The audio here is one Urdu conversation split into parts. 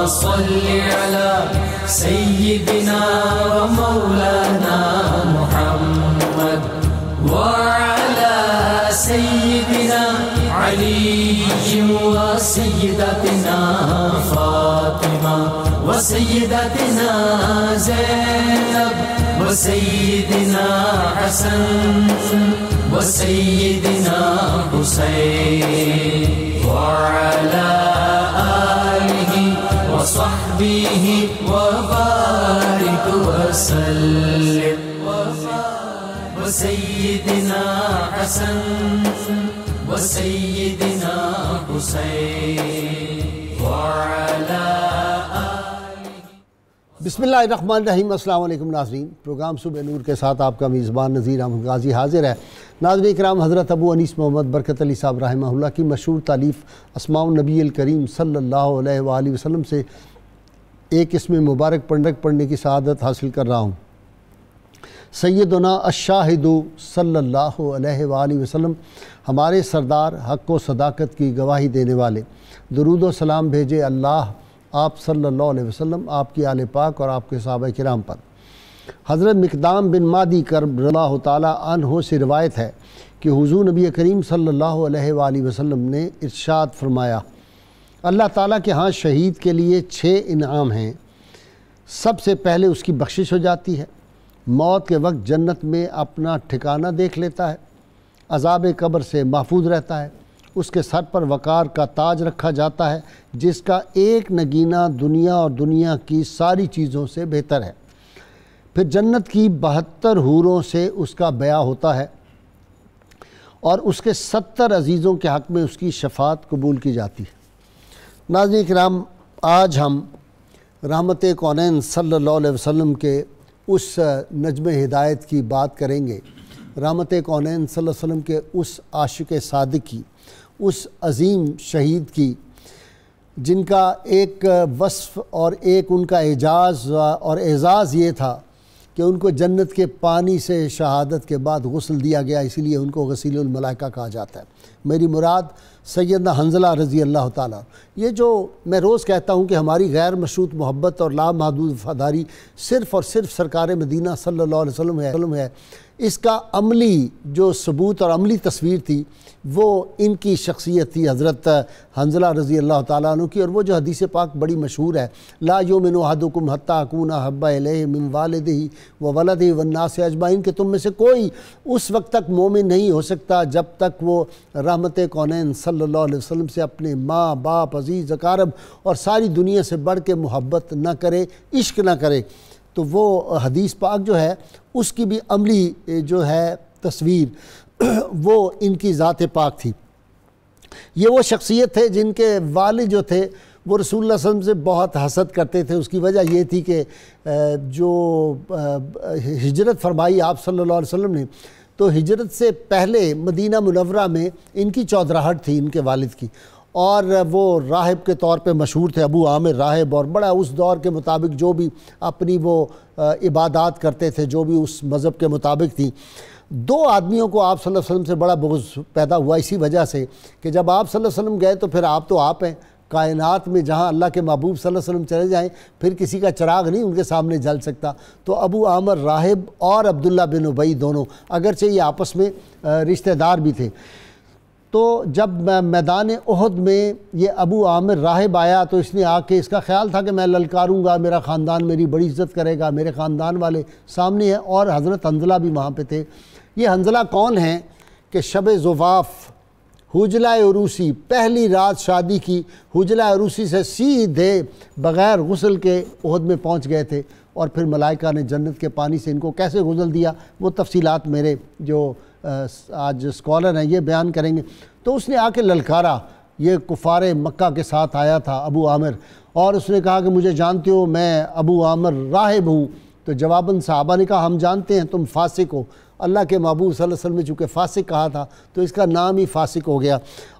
صل على سيدنا ومولانا محمد وعلى سيدنا علي وسيدتنا فاطمة وسيدتنا زينب وسيدنا حسن وسيدنا حسين وعلى آله وصحبه وبارك وسلم وسيدنا حسن وسيدنا حسين وعلى بسم اللہ الرحمن الرحیم۔ السلام علیکم ناظرین، پروگرام صبح نور کے ساتھ آپ کا میزبان نذیر احمد غازی حاضر ہے۔ ناظرین اکرام، حضرت ابو انیس محمد برکت علی صاحب رحمہ اللہ کی مشہور تالیف اسماء النبی الکریم صلی اللہ علیہ وآلہ وسلم سے ایک اسم مبارک پڑھنے کی سعادت حاصل کر رہا ہوں۔ سیدنا الشاہد صلی اللہ علیہ وآلہ وسلم، ہمارے سردار حق و صداقت کی گواہی دینے والے، درود و سلام بھیجے اللہ آپ صلی اللہ علیہ وسلم، آپ کی آل پاک اور آپ کے صحابہ کرام پر۔ حضرت مقدام بن مادی کرب رضی اللہ تعالیٰ عنہ سے روایت ہے کہ حضور نبی کریم صلی اللہ علیہ وآلہ وسلم نے ارشاد فرمایا، اللہ تعالیٰ کے ہاں شہید کے لیے 6 انعام ہیں۔ سب سے پہلے اس کی بخشش ہو جاتی ہے، موت کے وقت جنت میں اپنا ٹھکانہ دیکھ لیتا ہے، عذاب قبر سے محفوظ رہتا ہے، اس کے سر پر وقار کا تاج رکھا جاتا ہے جس کا ایک نگینہ دنیا اور دنیا کی ساری چیزوں سے بہتر ہے، پھر جنت کی 72 حوروں سے اس کا بیعہ ہوتا ہے اور اس کے 70 عزیزوں کے حق میں اس کی شفاعت قبول کی جاتی ہے۔ ناظرین کرام، آج ہم رحمت کونین صلی اللہ علیہ وسلم کے اس نجم ہدایت کی بات کریں گے، رحمت کونین صلی اللہ علیہ وسلم کے اس عاشق صادق کی، اس عظیم شہید کی، جن کا ایک وصف اور ایک ان کا اعجاز اور اعزاز یہ تھا کہ ان کو جنت کے پانی سے شہادت کے بعد غسل دیا گیا، اسی لیے ان کو غسیل الملائکہ کہا جاتا ہے۔ میری مراد سیدنا حنظلہ رضی اللہ تعالیٰ، یہ جو میں روز کہتا ہوں کہ ہماری غیر مشروط محبت اور لامحدود وفاداری صرف اور صرف سرکار مدینہ صلی اللہ علیہ وسلم ہے، اس کا عملی جو ثبوت اور عملی تصویر تھی وہ ان کی شخصیت تھی، حضرت حنظلہ رضی اللہ تعالیٰ عنہ کی، اور وہ جو حدیث پاک بڑی مشہور ہے، لا یؤمن احدکم حتی اکون احب الیہ من والدہ وولدہ والناس اجمعین، کہ تم میں سے کوئی اس وقت تک مومن نہیں ہو سکتا جب تک وہ رحمت کونین صلی اللہ علیہ وسلم سے اپنے ماں باپ عزیز اقارب اور ساری دنیا سے بڑھ کے محبت نہ کرے، عشق نہ کرے۔ تو وہ حدیث پاک جو ہے اس کی بھی عملی جو ہے تصویر وہ ان کی ذات پاک تھی۔ یہ وہ شخصیت تھے جن کے والد جو تھے وہ رسول اللہ صلی اللہ علیہ وسلم سے بہت حسد کرتے تھے۔ اس کی وجہ یہ تھی کہ جو ہجرت فرمائی آپ صلی اللہ علیہ وسلم نے، تو ہجرت سے پہلے مدینہ منورہ میں ان کی چودراہٹ تھی، ان کے والد کی، اور وہ راہب کے طور پہ مشہور تھے، ابو عامر راہب، اور بڑا اس دور کے مطابق جو بھی اپنی وہ عبادات کرتے تھے، جو بھی اس مذہب کے مطابق تھی۔ 2 آدمیوں کو آپ صلی اللہ علیہ وسلم سے بڑا بغض پیدا ہوا اسی وجہ سے کہ جب آپ صلی اللہ علیہ وسلم گئے تو پھر آپ تو آپ ہیں، کائنات میں جہاں اللہ کے محبوب صلی اللہ علیہ وسلم چلے جائیں پھر کسی کا چراغ نہیں ان کے سامنے جل سکتا۔ تو ابو عامر راہب اور عبداللہ بن ابی دونوں، اگرچہ یہ آپس میں رشتہ دار بھی تھے، تو جب میدان احد میں یہ ابو عامر راہب آیا تو اس نے آ کے، اس کا خیال تھا کہ میں للکاروں گا، میرا خاندان میری بڑی عزت کرے گا، میرے خاندان والے سامنے ہیں، اور حضرت حنظلہ بھی وہاں پہ تھے۔ یہ حنظلہ کون ہیں کہ شب زفاف حجلہ عروسی، پہلی رات شادی کی، حجلہ عروسی سے سیدھے بغیر غسل کے احد میں پہنچ گئے تھے، اور پھر ملائکہ نے جنت کے پانی سے ان کو کیسے غسل دیا وہ تفصیلات میرے جو آج اسکالر ہیں یہ بیان کریں گے۔ تو اس نے آ کے للکارا، یہ کفار مکہ کے ساتھ آیا تھا ابو عامر، اور اس نے کہا کہ مجھے جانتے ہو میں ابو عامر راہب ہوں؟ تو جواباً صحابہ نے کہا ہم جانتے ہیں تم فاسق ہو۔ اللہ کے محبوب صلی اللہ علیہ وسلم نے چونکہ فاسق کہا تھا تو اس کا نام ہی فاسق ہو گیا،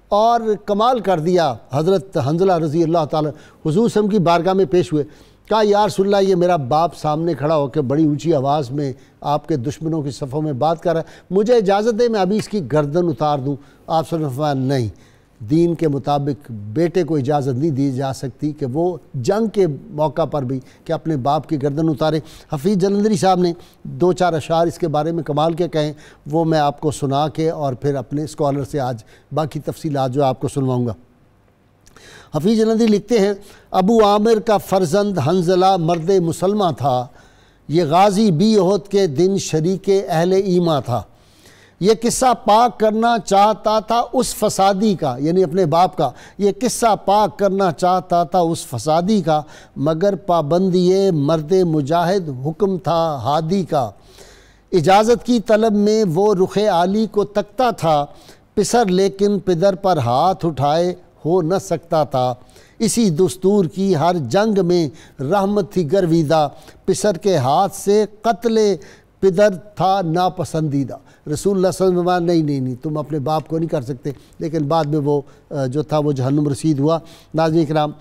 اور کمال کر دیا۔ حضرت حنظلہ رضی اللہ تعالیٰ حضور صلی اللہ علیہ وسلم کی بارگاہ میں پیش ہوئے، کہا یا رسول اللہ، یہ میرا باپ سامنے کھڑا ہو کے بڑی اونچی آواز میں آپ کے دشمنوں کی صفوں میں بات کر رہا ہے، مجھے اجازت دے میں ابھی اس کی گردن اتار دوں۔ آپ صلی اللہ علیہ وسلم نہیں، دین کے مطابق بیٹے کو اجازت نہیں دی جا سکتی کہ وہ جنگ کے موقع پر بھی کہ اپنے باپ کی گردن اتارے۔ حفیظ جلندری صاحب نے 2-4 اشعار اس کے بارے میں کمال کے کہیں، وہ میں آپ کو سنا کے اور پھر اپنے اسکالر سے آج باقی تفصیلات جو آپ کو سنواؤں گا۔ حفیظ جلندری لکھتے ہیں، ابو عامر کا فرزند حنظلہ مرد مسلمہ تھا، یہ غازی بی احد کے دن شریک اہل ایمان تھا، یہ قصہ پاک کرنا چاہتا تھا اس فسادی کا، یعنی اپنے باپ کا، یہ قصہ پاک کرنا چاہتا تھا اس فسادی کا، مگر پابندی مرد مجاہد حکم تھا ہادی کا، اجازت کی طلب میں وہ رخ عالی کو تکتا تھا، پسر لیکن پدر پر ہاتھ اٹھائے ہو نہ سکتا تھا، اسی دستور کی ہر جنگ میں رحمت تھی گرویدہ، پسر کے ہاتھ سے قتل پدر تھا ناپسندیدہ۔ رسول اللہ صلی اللہ علیہ وسلم نہیں تم اپنے باپ کو نہیں کر سکتے، لیکن بعد میں وہ جو تھا وہ جہنم رسید ہوا۔ ناظرین کرام،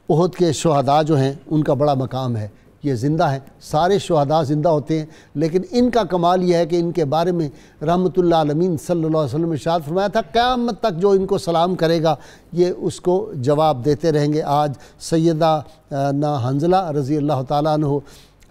احد کے شہداء جو ہیں ان کا بڑا مقام ہے، یہ زندہ ہیں، سارے شہداء زندہ ہوتے ہیں، لیکن ان کا کمال یہ ہے کہ ان کے بارے میں رحمت اللہ عالمین صلی اللہ علیہ وسلم نے ارشاد فرمایا تھا قیامت تک جو ان کو سلام کرے گا یہ اس کو جواب دیتے رہیں گے۔ آج سیدہ حنظلہ رضی اللہ تعالیٰ عنہ،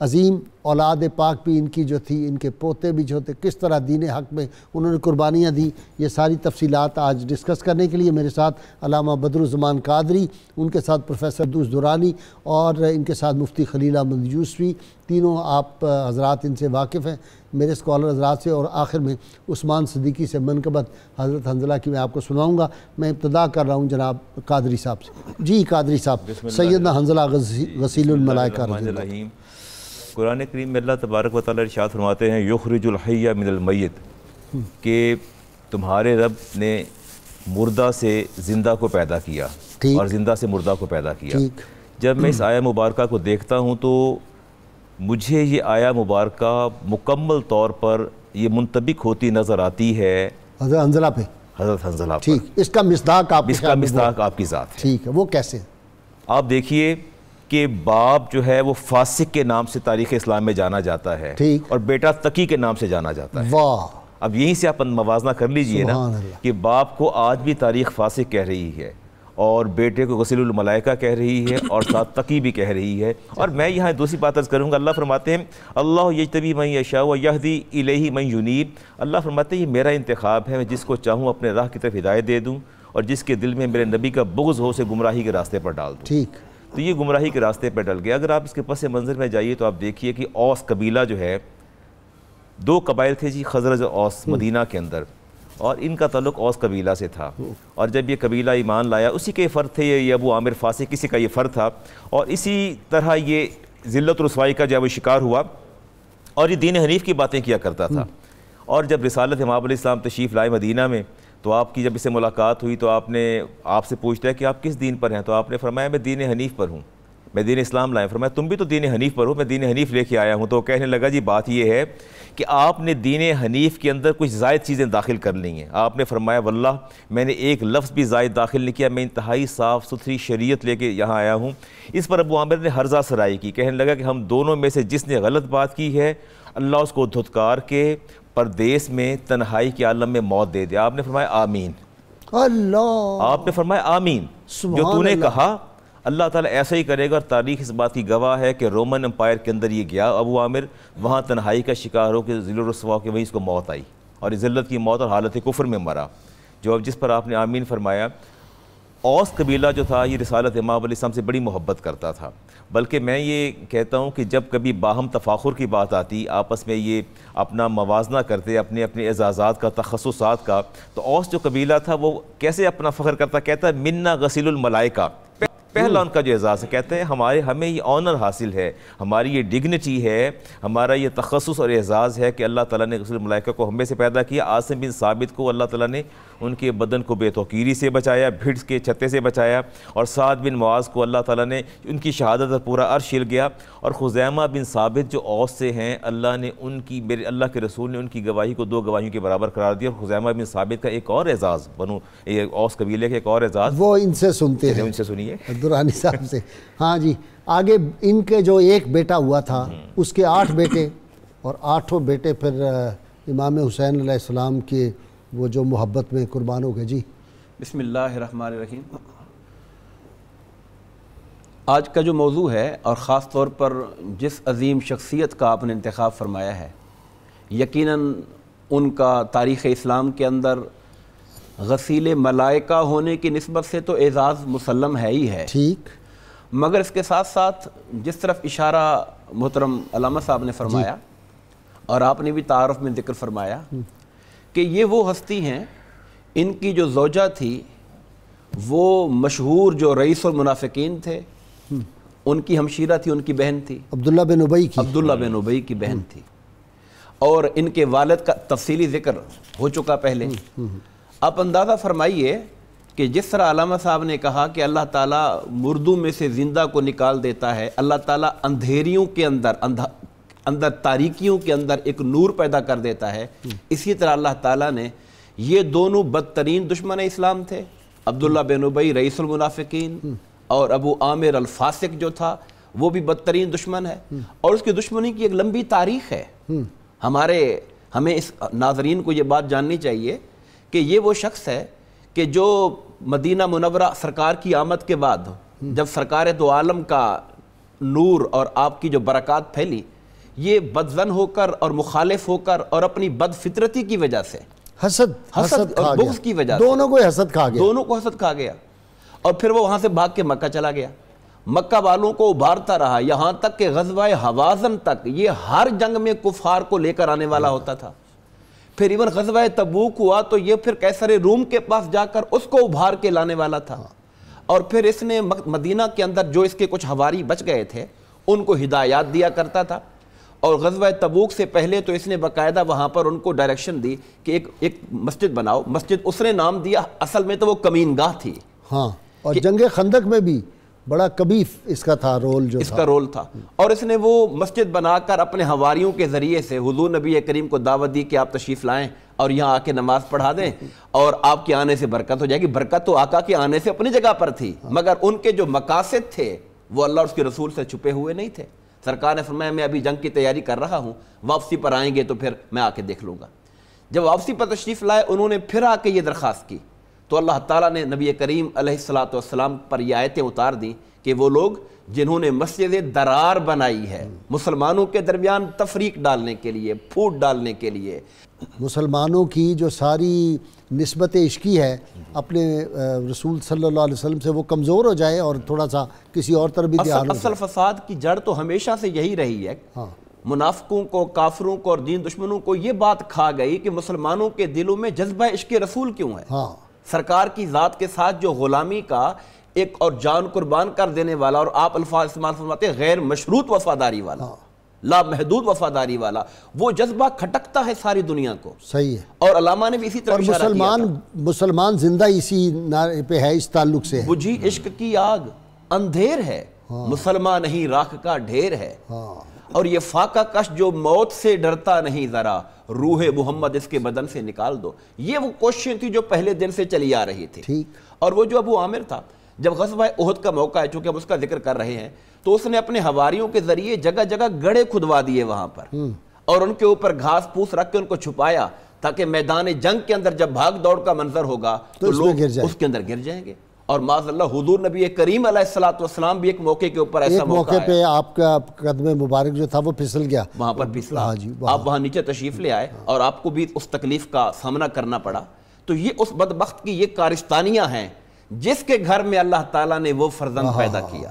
عظیم اولاد پاک بھی ان کی جو تھی، ان کے پوتے بھی جو تھے، کس طرح دین حق میں انہوں نے قربانیاں دی، یہ ساری تفصیلات آج ڈسکس کرنے کے لیے میرے ساتھ علامہ بدرالزمان قادری، ان کے ساتھ پروفیسر عبدوس دورانی اور ان کے ساتھ مفتی خلیل احمد یوسفی، تینوں آپ حضرات ان سے واقف ہیں، میرے اسکالر حضرات سے، اور آخر میں عثمان صدیقی سے منقبت حضرت حنظلہ کی میں آپ کو سناؤں گا۔ میں ابتدا کر رہا ہوں جناب قادری صاحب سے۔ جی قادری صاحب، سیدنا حنظلہ غسیل الملائکہ رضی اللہ عنہ۔ قرآن کریم میں اللہ تبارک و تعالیٰ ارشاد فرماتے ہیں یخرج الحی من المیت، کہ تمہارے رب نے مردہ سے زندہ کو پیدا کیا اور زندہ سے مردہ کو پیدا کیا۔ جب میں اس آیہ مبارکہ کو دیکھتا ہوں تو مجھے یہ آیہ مبارکہ مکمل طور پر یہ منطبق ہوتی نظر آتی ہے حضرت حنظلہ پہ، حضرت حنظلہ پر۔ ٹھیک، اس کا مصداق آپ کی ذات ہے۔ ٹھیک ہے، وہ کیسے؟ آپ دیکھیے کہ باپ جو ہے وہ فاسق کے نام سے تاریخ اسلام میں جانا جاتا ہے، اور بیٹا تقی کے نام سے جانا جاتا ہے۔ واہ! اب یہیں سے آپ موازنہ کر لیجئے نا کہ باپ کو آج بھی تاریخ فاسق کہہ رہی ہے اور بیٹے کو غسیل الملائکہ کہہ رہی ہے اور ساتھ تقی بھی کہہ رہی ہے۔ اور میں یہاں دوسری بات عرض کروں گا، اللہ فرماتے ہیں اللہ یجتبی من یشاء ویہدی الیہ من ینیب، اللہ فرماتے ہیں یہ میرا انتخاب ہے، میں جس کو چاہوں اپنے راہ کی طرف ہدایت دے دوں اور جس کے دل میں میرے نبی کا بغض ہو اسے گمراہی کے راستے پر ڈال دوں۔ ٹھیک، تو یہ گمراہی کے راستے پہ ڈل گیا۔ اگر آپ اس کے پس منظر میں جائیے تو آپ دیکھیے کہ اوس قبیلہ جو ہے، 2 قبائل تھے جی، خزرج اور اوس مدینہ کے اندر، اور ان کا تعلق اوس قبیلہ سے تھا، اور جب یہ قبیلہ ایمان لایا اسی کے فرد تھے یہ ابو عامر فاسق، کسی کا یہ فرد تھا، اور اسی طرح یہ ذلت و رسوائی کا جب وہ شکار ہوا اور یہ دین حنیف کی باتیں کیا کرتا تھا۔ اور جب رسالت امام علیہ السلام تشریف لائے مدینہ میں تو آپ کی جب اس سے ملاقات ہوئی تو آپ سے پوچھتا ہے کہ آپ کس دین پر ہیں، تو آپ نے فرمایا میں دین حنیف پر ہوں، میں دین اسلام لائے۔ فرمایا تم بھی تو دین حنیف پر ہو، میں دین حنیف لے کے آیا ہوں۔ تو وہ کہنے لگا جی بات یہ ہے کہ آپ نے دین حنیف کے اندر کچھ زائد چیزیں داخل کر لی ہیں۔ آپ نے فرمایا واللہ میں نے ایک لفظ بھی زائد داخل نہیں کیا، میں انتہائی صاف ستھری شریعت لے کے یہاں آیا ہوں۔ اس پر ابو عامر نے ہرزہ سرائی کی، کہنے لگا کہ ہم دونوں میں سے جس نے غلط بات کی ہے اللہ اس کو دھتکار کے پردیس میں تنہائی کے عالم میں موت دے دے۔ آپ نے فرمایا آمین، اللہ، آپ نے فرمایا آمین، جو تو نے کہا اللہ تعالیٰ ایسا ہی کرے گا۔ اور تاریخ اس بات کی گواہ ہے کہ رومن امپائر کے اندر یہ گیا ابو عامر، وہاں تنہائی کا شکار ہو کے ذل و رسوا کے وہیں اس کو موت آئی، اور ذلت کی موت اور حالت کفر میں مرا، جو اب جس پر آپ نے آمین فرمایا۔ اوس قبیلہ جو تھا یہ رسالت امام علیہ السلام سے بڑی محبت کرتا تھا، بلکہ میں یہ کہتا ہوں کہ جب کبھی باہم تفاخر کی بات آتی، آپس میں یہ اپنا موازنہ کرتے اپنے اپنے اعزازات کا، تخصصات کا، تو اوس جو قبیلہ تھا وہ کیسے اپنا فخر کرتا، کہتا ہے منا غسیل الملائکہ، پہلا ان کا جو اعزاز ہے، کہتے ہیں ہمیں یہ آنر حاصل ہے، ہماری یہ ڈگنیٹی ہے، ہمارا یہ تخصص اور اعزاز ہے کہ اللہ تعالیٰ نے غسیل الملائکہ کو ہم میں سے پیدا کیا۔ عاصم بن ثابت کو اللہ تعالیٰ نے ان کے بدن کو بے توقیری سے بچایا، بھیڑ کے چھتے سے بچایا، اور سعد بن معاذ کو اللہ تعالیٰ نے ان کی شہادت پر پورا عرش ہل گیا، اور خزیمہ بن ثابت جو اوس سے ہیں اللہ نے میرے اللہ کے رسول نے ان کی گواہی کو 2 گواہیوں کے برابر قرار دیا۔ اور خزیمہ بن ثابت کا ایک اور اعزاز اوس قبیلے کے ایک اور اعزاز وہ ان سے سنتے ہیں، ان سے سنیے دورانی صاحب سے۔ ہاں جی، آگے ان کے جو ایک بیٹا ہوا تھا اس کے 8 بیٹے، اور 8 بیٹے پھر امام حسین علیہ السلام کے وہ جو محبت میں قربان ہو گئے۔ جی بسم اللہ الرحمن الرحیم۔ آج کا جو موضوع ہے اور خاص طور پر جس عظیم شخصیت کا آپ نے انتخاب فرمایا ہے، یقیناً ان کا تاریخ اسلام کے اندر غسیل ملائکہ ہونے کی نسبت سے تو اعزاز مسلم ہے ہی ہے، ٹھیک، مگر اس کے ساتھ ساتھ جس طرف اشارہ محترم علامہ صاحب نے فرمایا اور آپ نے بھی تعارف میں ذکر فرمایا کہ یہ وہ ہستی ہیں، ان کی جو زوجہ تھی وہ مشہور جو رئیس المنافقین تھے، ان کی ہمشیرہ تھی، ان کی بہن تھی، عبداللہ بن ابی کی، عبداللہ بن ابی کی بہن تھی، اور ان کے والد کا تفصیلی ذکر ہو چکا پہلے۔ آپ اندازہ فرمائیے کہ جس طرح علامہ صاحب نے کہا کہ اللہ تعالیٰ مردوں میں سے زندہ کو نکال دیتا ہے، اللہ تعالیٰ اندھیریوں کے اندر تاریکیوں کے اندر ایک نور پیدا کر دیتا ہے، اسی طرح اللہ تعالیٰ نے یہ دونوں بدترین دشمن اسلام تھے، عبداللہ بن ابی رئیس المنافقین اور ابو عامر الفاسق جو تھا وہ بھی بدترین دشمن ہے، اور اس کی دشمنی کی ایک لمبی تاریخ ہے۔ ہمیں اس ناظرین کو یہ بات جاننی چاہیے کہ یہ وہ شخص ہے کہ جو مدینہ منورہ سرکار کی آمد کے بعد جب سرکار دو عالم کا نور اور آپ کی جو برکات پھیلی، یہ بدظن ہو کر اور مخالف ہو کر اور اپنی بد فطرتی کی وجہ سے، حسد اور بغض کی وجہ سے دونوں کو حسد کھا گیا، اور پھر وہ وہاں سے بھاگ کے مکہ چلا گیا، مکہ والوں کو ابھارتا رہا، یہاں تک کہ غزوہ حوازن تک یہ ہر جنگ میں کفار کو لے کر آنے والا ہوتا تھا۔ پھر ایون غزوہ تبوک ہوا تو یہ پھر قیصر روم کے پاس جا کر اس کو ابھار کے لانے والا تھا، اور پھر اس نے مدینہ کے اندر جو اس کے کچھ حواری بچ گئے تھے ان کو ہدایات دیا کرتا تھا، اور غزوہ تبوک سے پہلے تو اس نے باقاعدہ وہاں پر ان کو ڈائریکشن دی کہ ایک مسجد بناؤ، مسجد اس نے نام دیا، اصل میں تو وہ کمین گاہ تھی۔ ہاں، اور جنگ خندق میں بھی بڑا کبیف اس کا تھا رول، جو اس کا رول تھا، اور اس نے وہ مسجد بنا کر اپنے حواریوں کے ذریعے سے حضور نبی کریم کو دعوت دی کہ آپ تشریف لائیں اور یہاں آ کے نماز پڑھا دیں اور آپ کے آنے سے برکت ہو جائے گی۔ برکت تو آقا کے آنے سے اپنی جگہ پر تھی، مگر ان کے جو مقاصد تھے وہ اللہ اور اس کے رسول سے چھپے ہوئے نہیں تھے۔ سرکار نے فرمایا میں ابھی جنگ کی تیاری کر رہا ہوں، واپسی پر آئیں گے تو پھر میں آ کے دیکھ لوں گا۔ جب واپسی پر تشریف لائے انہوں نے پھر آ کے یہ درخواست کی تو اللہ تعالیٰ نے نبی کریم علیہ السلام پر یہ آیتیں اتار دیں کہ وہ لوگ جنہوں نے مسجد درار بنائی ہے مسلمانوں کے درمیان تفریق ڈالنے کے لیے، پھوٹ ڈالنے کے لیے، مسلمانوں کی جو ساری نسبت عشقی ہے اپنے رسول صلی اللہ علیہ وسلم سے وہ کمزور ہو جائے اور تھوڑا سا کسی اور طرف بھی دھیان ہو اصل فساد کی جڑ تو ہمیشہ سے یہی رہی ہے۔ منافقوں کو، کافروں کو اور دین دشمنوں کو یہ بات کھا گئی کہ مسلمانوں کے دلوں میں جذبہ عشق رسول کیوں ہے؟ سرکار کی ذات کے ساتھ جو غلامی کا ایک اور جان قربان کر دینے والا، اور آپ الفاظ استعمال فرماتے ہیں غیر مشروط وفاداری والا، لا محدود وفاداری والا، وہ جذبہ کھٹکتا ہے ساری دنیا کو۔ صحیح ہے، اور علامہ نے بھی اسی طرح اشارہ کیا تھا، مسلمان زندہ اسی نعرے پہ ہے، اس تعلق سے ہے، بجھی عشق کی آگ اندھیر ہے، مسلمان نہیں راکھ کا ڈھیر ہے، اور یہ فاقہ کش جو موت سے ڈرتا نہیں ذرا، روح محمد اس کے بدن سے نکال دو۔ یہ وہ کوششیں تھی جو پہلے دن سے چلی آ رہی تھی۔ اور وہ جو ابو عامر تھا، جب غزوہ احد کا موقع ہے، چونکہ ہم اس کا ذکر کر رہے ہیں، تو اس نے اپنے حواریوں کے ذریعے جگہ جگہ گڑھے کھدوا دیے وہاں پر، اور ان کے اوپر گھاس پھوس رکھ کے ان کو چھپایا تاکہ میدان جنگ کے اندر جب بھاگ دوڑ کا منظر ہوگا تو لوگ اس کے اندر گر جائیں گے۔ اور معاذ اللہ حضور نبی کریم علیہ السلام بھی ایک موقع کے اوپر ایسا موقع پہ آپ کا قدم مبارک جو تھا وہ پھسل گیا، وہاں پر پھسلا، آپ وہاں نیچے تشریف لے آئے اور آپ کو بھی اس تکلیف کا سامنا کرنا پڑا۔ تو یہ اس بدبخت کی یہ کارستانیاں ہیں جس کے گھر میں اللہ تعالیٰ نے وہ فرزند پیدا کیا،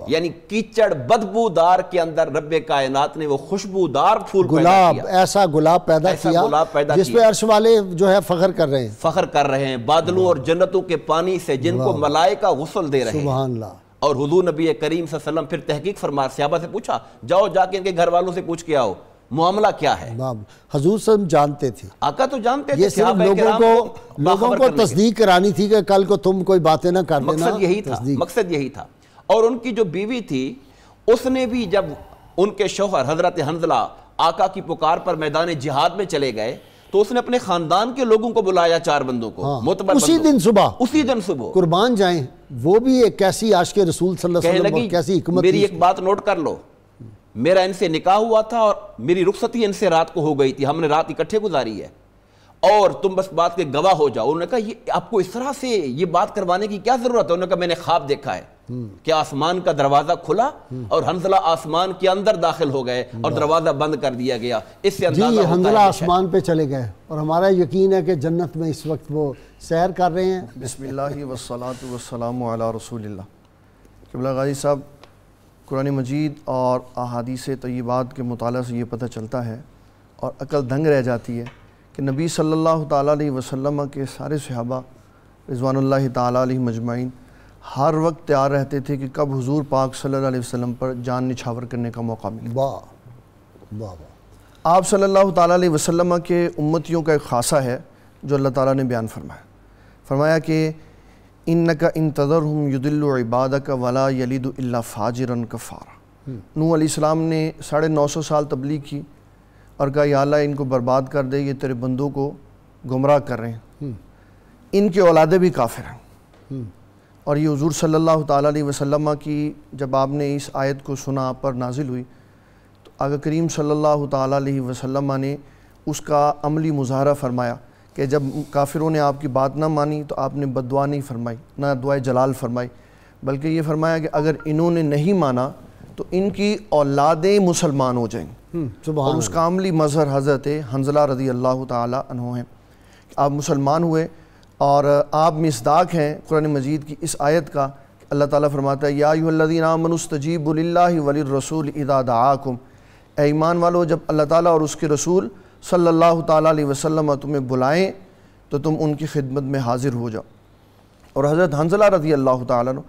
یعنی کیچڑ بدبودار کے اندر رب کائنات نے وہ خوشبودار پھول پیدا کیا، ایسا گلاب پیدا کیا جس پہ عرش والے جو ہے فخر کر رہے ہیں، بادلوں اور جنتوں کے پانی سے جن کو ملائکہ غسل دے رہے ہیں، سبحان اللہ۔ اور حضور نبی کریم صلی اللہ علیہ وسلم پھر تحقیق فرما صحابہ سے پوچھا، جاؤ جا کے ان کے گھر والوں سے پوچھ کے آؤ معاملہ کیا ہے۔ حضور صلی اللہ علیہ وسلم جانتے تھے، آقا تو جانتے تھے، یہ صرف لوگوں کو تصدیق کرانی تھی کہ کل کو تم کوئی باتیں نہ کر دینا، مقصد یہی تھا۔ اور ان کی جو بیوی تھی اس نے بھی جب ان کے شوہر حضرت حنظلہ آقا کی پکار پر میدان جہاد میں چلے گئے تو اس نے اپنے خاندان کے لوگوں کو بلایا، 4 بندوں کو، معتبر اسی دن صبح قربان جائیں۔ وہ بھی ایک کیسی عاشق رسول صلی اللہ علیہ وسلم اور کیسی حکمت۔ میری ایک بات نوٹ کر لو، میرا ان سے نکاح ہوا تھا اور میری رخصتی ان سے رات کو ہو گئی تھی، ہم نے رات اکٹھے گزاری ہے، اور تم بس بات کے گواہ ہو جاؤ. انہوں نے کہا یہ آپ کو اس طرح سے یہ بات کروانے کی کیا ضرورت ہے؟ انہوں نے کہا میں نے خواب دیکھا ہے کہ آسمان کا دروازہ کھلا اور حنظلہ آسمان کے اندر داخل ہو گئے اور دروازہ بند کر دیا گیا. اس سے اندازہ ہوتا ہے حنظلہ آسمان پہ چلے گئے اور ہمارا یقین ہے کہ جنت میں اس وقت وہ سیر کر رہے ہیں. بسم اللہ والصلاة والسلام علی رسول اللہ. قبلہ غازی صاحب، قرآن مجید اور احادیث طیبات کے مطالعہ سے یہ پتہ چلتا ہے اور عقل دنگ رہ جاتی ہے کہ نبی صلی اللہ تعالیٰ علیہ وسلم کے سارے صحابہ رضوان اللہ تعالیٰ علیہ مجمعین ہر وقت تیار رہتے تھے کہ کب حضور پاک صلی اللہ علیہ وسلم پر جان نچھاور کرنے کا موقع ملے. واہ واہ واہ. آپ صلی اللہ تعالیٰ علیہ وسلم کے امتیوں کا ایک خاصہ ہے جو اللہ تعالیٰ نے بیان فرمایا کہ اِنَّكَ اِن تَذَرْهُمْ يُضِلُّ عِبَادَكَ وَلَا يَلِدُ إِلَّا فَاجِرًا كَفَّارًا. نوح علیہ السلام نے 950 سال تبلیغ کی اور کہا یا اللہ ان کو برباد کر دے، یہ تیرے بندوں کو گمراہ کر رہے ہیں، ان کے اولادیں بھی کافر ہیں. اور یہ حضور صلی اللہ تعالیٰ علیہ وسلم کی جب آپ نے اس آیت کو سنا، آپ پر نازل ہوئی، تو آقا کریم صلی اللہ تعالیٰ علیہ وسلم نے اس کا عملی مظاہرہ فرمایا کہ جب کافروں نے آپ کی بات نہ مانی تو آپ نے بد دعا نہیں فرمائی، نہ دعائے جلال فرمائی، بلکہ یہ فرمایا کہ اگر انہوں نے نہیں مانا تو ان کی اولادیں مسلمان ہو جائیں. اور اس کا عملی مظہر حضرت حنظلہ رضی اللہ تعالیٰ عنہ ہیں. آپ مسلمان ہوئے اور آپ مصداق ہیں قرآن مجید کی اس آیت کا. اللہ تعالیٰ فرماتا ہے یا ایھا الذین آمنوا استجیبوا للہ وللرسول اذا دعاکم. اے ایمان والو، جب اللہ تعالیٰ اور اس کے رسول صلی اللہ تعالیٰ علیہ وسلم تمہیں بلائیں تو تم ان کی خدمت میں حاضر ہو جاؤ. اور حضرت حنظلہ رضی اللہ تعالیٰ عنہ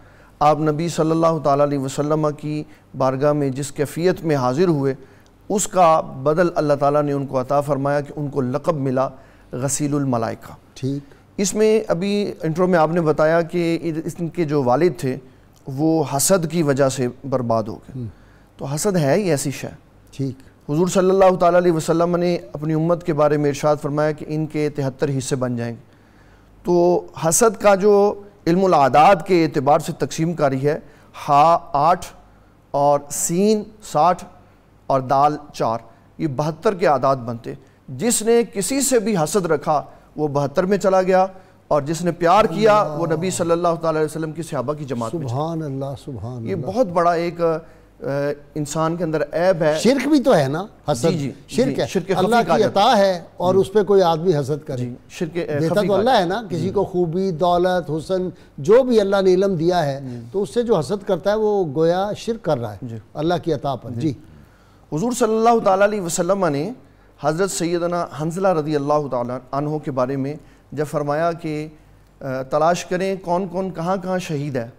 آپ نبی صلی اللہ تعالیٰ علیہ وسلم کی بارگاہ میں جس کیفیت میں حاضر ہوئے اس کا بدل اللہ تعالیٰ نے ان کو عطا فرمایا کہ ان کو لقب ملا غسیل الملائکہ. ٹھیک. اس میں ابھی انٹرو میں آپ نے بتایا کہ ان کے جو والد تھے وہ حسد کی وجہ سے برباد ہو گئے. تو حسد ہے ہی ایسی شے. ٹھیک. حضور صلی اللہ تعالیٰ علیہ وسلم نے اپنی امت کے بارے میں ارشاد فرمایا کہ ان کے 73 حصے بن جائیں گے. تو حسد کا جو علم العادات کے اعتبار سے تقسیم کاری ہے، ہا 8 اور سین 60 اور دال 4، یہ 72 کے اعداد بنتے. جس نے کسی سے بھی حسد رکھا وہ 72 میں چلا گیا، اور جس نے پیار کیا وہ نبی صلی اللہ تعالیٰ علیہ وسلم کی صحابہ کی جماعت میں. سبحان اللہ سبحان اللہ. یہ بہت بڑا ایک انسان کے اندر عیب ہے. شرک بھی تو ہے نا حسد. شرک ہے، شرک اللہ کی عطا ہے اور اس پہ کوئی آدمی حسد کرے. شرک دیتا تو اللہ ہے نا. کسی کو خوبی، دولت، حسن، جو بھی اللہ نے علم دیا ہے، تو اس سے جو حسد کرتا ہے وہ گویا شرک کر رہا ہے اللہ کی عطا پر. جی. حضور صلی اللہ تعالیٰ علیہ وسلم نے حضرت سیدنا حنظلہ رضی اللہ تعالیٰ عنہ کے بارے میں جب فرمایا کہ تلاش کریں کون کون کہاں کہاں شہید ہے،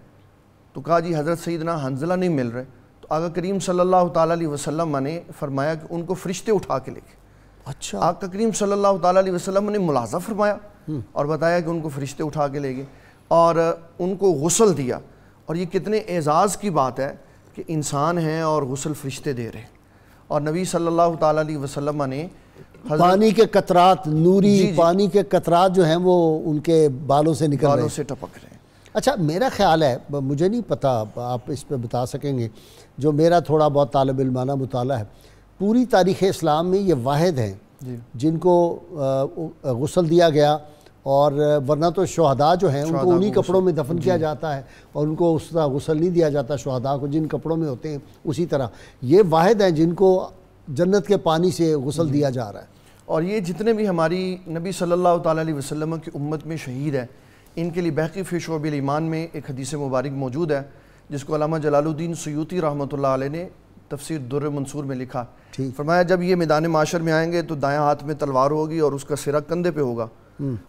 تو کہا جی حضرت سیدنا حنظلہ نہیں مل رہے. تو آقا کریم صلی اللہ تعالیٰ علیہ وسلم نے فرمایا کہ ان کو فرشتے اٹھا کے لے گئے. اچھا. آقا کریم صلی اللہ تعالیٰ علیہ وسلم نے ملاحظہ فرمایا اور بتایا کہ ان کو فرشتے اٹھا کے لے گئے اور ان کو غسل دیا. اور یہ کتنے اعزاز کی بات ہے کہ انسان ہیں اور غسل فرشتے دے رہے ہیں. اور نبی صلی اللہ تعالیٰ علیہ وسلم نے پانی کے قطرات، نوری پانی کے قطرات جو ہیں وہ ان کے بالوں سے نکل رہے ہیں، بالوں سے ٹپک رہے ہیں. اچھا، میرا خیال ہے، مجھے نہیں پتا، آپ اس پہ بتا سکیں گے، جو میرا تھوڑا بہت طالب علمانہ مطالعہ ہے، پوری تاریخ اسلام میں یہ واحد ہیں جن کو غسل دیا گیا. اور ورنہ تو شہداء جو ہیں ان کو انہی کپڑوں میں دفن کیا جاتا ہے اور ان کو اس طرح غسل نہیں دیا جاتا شہداء کو جن کپڑوں میں ہوتے ہیں اسی طرح. یہ واحد ہیں جن کو جنت کے پانی سے غسل دیا جا رہا ہے. اور یہ جتنے بھی ہماری نبی صلی اللہ تعالیٰ علیہ وسلم کی امت میں شہید ہے، ان کے لیے بحقی فی شعب الایمان میں ایک حدیث مبارک موجود ہے جس کو علامہ جلال الدین سیوطی رحمۃ اللہ علیہ نے تفسیر در منصور میں لکھا. فرمایا جب یہ میدان معاشر میں آئیں گے تو دائیں ہاتھ میں تلوار ہوگی اور اس کا سرہ کندھے پہ ہوگا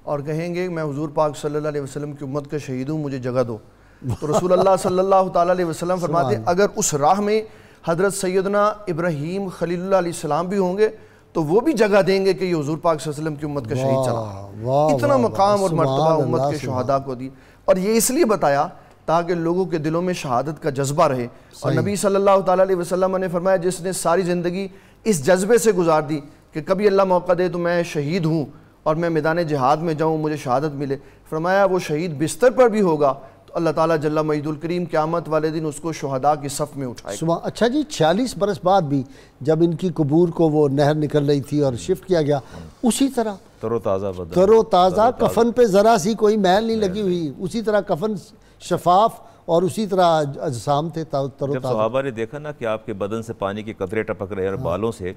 اور کہیں گے میں حضور پاک صلی اللہ علیہ وسلم کی امت کا شہید ہوں، مجھے جگہ دو. تو رسول اللہ صلی اللہ تعالیٰ علیہ وسلم فرماتے ہیں اگر اس راہ میں حضرت سیدنا ابراہیم خلیل اللہ علیہ السلام بھی ہوں گے تو وہ بھی جگہ دیں گے کہ یہ حضور پاک صلی اللہ علیہ وسلم کی امت کا شہید چلا. اتنا مقام اور مرتبہ امت کے شہداء کو دی. اور یہ اس لیے بتایا تاکہ لوگوں کے دلوں میں شہادت کا جذبہ رہے. اور نبی صلی اللہ تعالیٰ علیہ وسلم نے فرمایا جس نے ساری زندگی اس جذبے سے گزار دی کہ کبھی اللہ موقع دے تو میں شہید ہوں اور میں میدان جہاد میں جاؤں، مجھے شہادت ملے، فرمایا وہ شہید بستر پر بھی ہوگا تو اللہ تعالیٰ جل مجید الکریم قیامت والے دن اس کو شہداء کی صف میں اٹھائے گا. اچھا جی، 46 برس بعد بھی جب ان کی قبور کو وہ نہر نکل رہی تھی اور شفٹ کیا گیا، اسی طرح تر و تازہ بدن، تر و تازہ، کفن پہ ذرا سی کوئی میل نہیں لگی ہوئی، اسی طرح کفن شفاف اور اسی طرح اجسام تھے تر و جب تازہ۔ صحابہ نے دیکھا نا کہ آپ کے بدن سے پانی کے قطرے ٹپک رہے ہیں اور بالوں سے،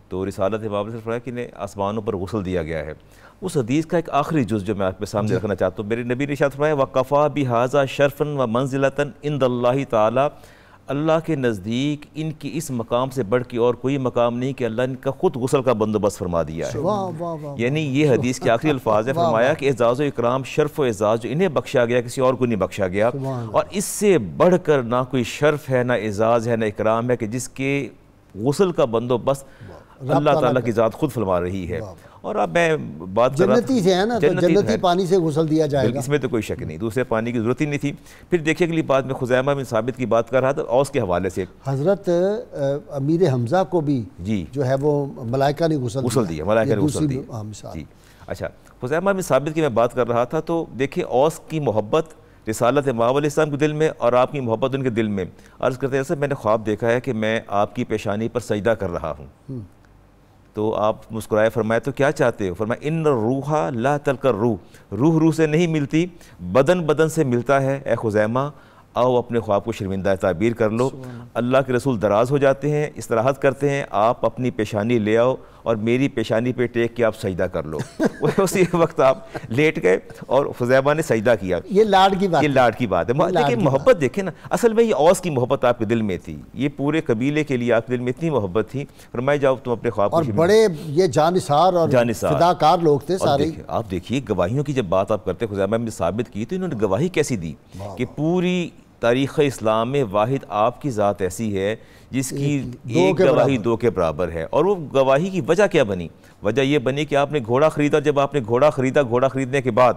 تو رسالت باب نے فرمایا کہ انہیں آسمانوں پر غسل دیا گیا ہے۔ اس حدیث کا ایک آخری جز جو میں آپ کے سامنے رکھنا چاہتا ہوں، میرے نبی نے ارشاد فرمایا وَقَفَا بِهَذَا شَرْفًا وَمَنزِلَةً عِنْدَ اللَّهِ تعالیٰ، اللہ کے نزدیک ان کی اس مقام سے بڑھ کے اور کوئی مقام نہیں کہ اللہ ان کا خود غسل کا بندوبست فرما دیا ہے۔ واہ واہ واہ، یعنی یہ حدیث کے آخری الفاظ ہے، فرمایا کہ اعزاز و اکرام، شرف و اعزاز جو انہیں بخشا گیا کسی اور کو نہیں بخشا گیا، اور اس سے بڑھ کر نہ کوئی شرف ہے، نہ اعزاز ہے، نہ اکرام ہے کہ جس کے غسل کا بندوبست اللہ تعالیٰ کی ذات خود فرما رہی ہے۔ اور اب میں بات کر رہا تھا جنتی سے ہے نا، تو جنتی پانی سے غسل دیا جائے گا، اس میں تو کوئی شک نہیں، دوسرے پانی کی ضرورت ہی نہیں تھی۔ پھر دیکھیے اگلی بات میں خزیمہ بن ثابت کی بات کر رہا تھا اوس کے حوالے سے۔ حضرت امیر حمزہ کو بھی جی جو ہے وہ ملائکہ نے غسل دیا، ملائکہ نے غسل دیا۔ مثال۔ جی اچھا، خزیمہ بن ثابت کی میں بات کر رہا تھا، تو دیکھیں اوس کی محبت رسالت مآب علیہ السلام کے دل میں اور آپ کی محبت ان کے دل میں۔ عرض کرتے ہیں میں نے خواب دیکھا ہے کہ میں آپ کی پیشانی پر سجدہ کر رہا ہوں، تو آپ مسکرائے، فرمایا تو کیا چاہتے ہو؟ فرمایا ان الروح لا تلقى الروح، روح سے نہیں ملتی، بدن بدن سے ملتا ہے۔ اے خزیمہ آؤ اپنے خواب کو شرمندہ تعبیر کر لو۔ اللہ کے رسول دراز ہو جاتے ہیں، استراحت کرتے ہیں، آپ اپنی پیشانی لے آؤ اور میری پیشانی پہ ٹیک کے آپ سجدہ کر لو۔ اسی وقت آپ لیٹ گئے اور خزیمہ نے سجدہ کیا۔ یہ لاڈ کی بات، یہ لاڈ کی بات ہے۔ دیکھیں محبت دیکھیں نا، اصل میں یہ اوس کی محبت آپ کے دل میں تھی، یہ پورے قبیلے کے لیے آپ کے دل میں اتنی محبت تھی۔ فرمایا جاؤ تم اپنے خواب اور بڑے یہ جانثار اور جانثار فداکار لوگ تھے سارے۔ آپ دیکھیے گواہیوں کی جب بات آپ کرتے، خزیمہ بن ثابت کی، تو انہوں نے گواہی کیسی دی کہ پوری تاریخ اسلام میں واحد آپ کی ذات ایسی ہے جس کی ایک گواہی دو کے برابر ہے۔ اور وہ گواہی کی وجہ کیا بنی؟ وجہ یہ بنی کہ آپ نے گھوڑا خریدا، جب آپ نے گھوڑا خریدا، گھوڑا خریدنے کے بعد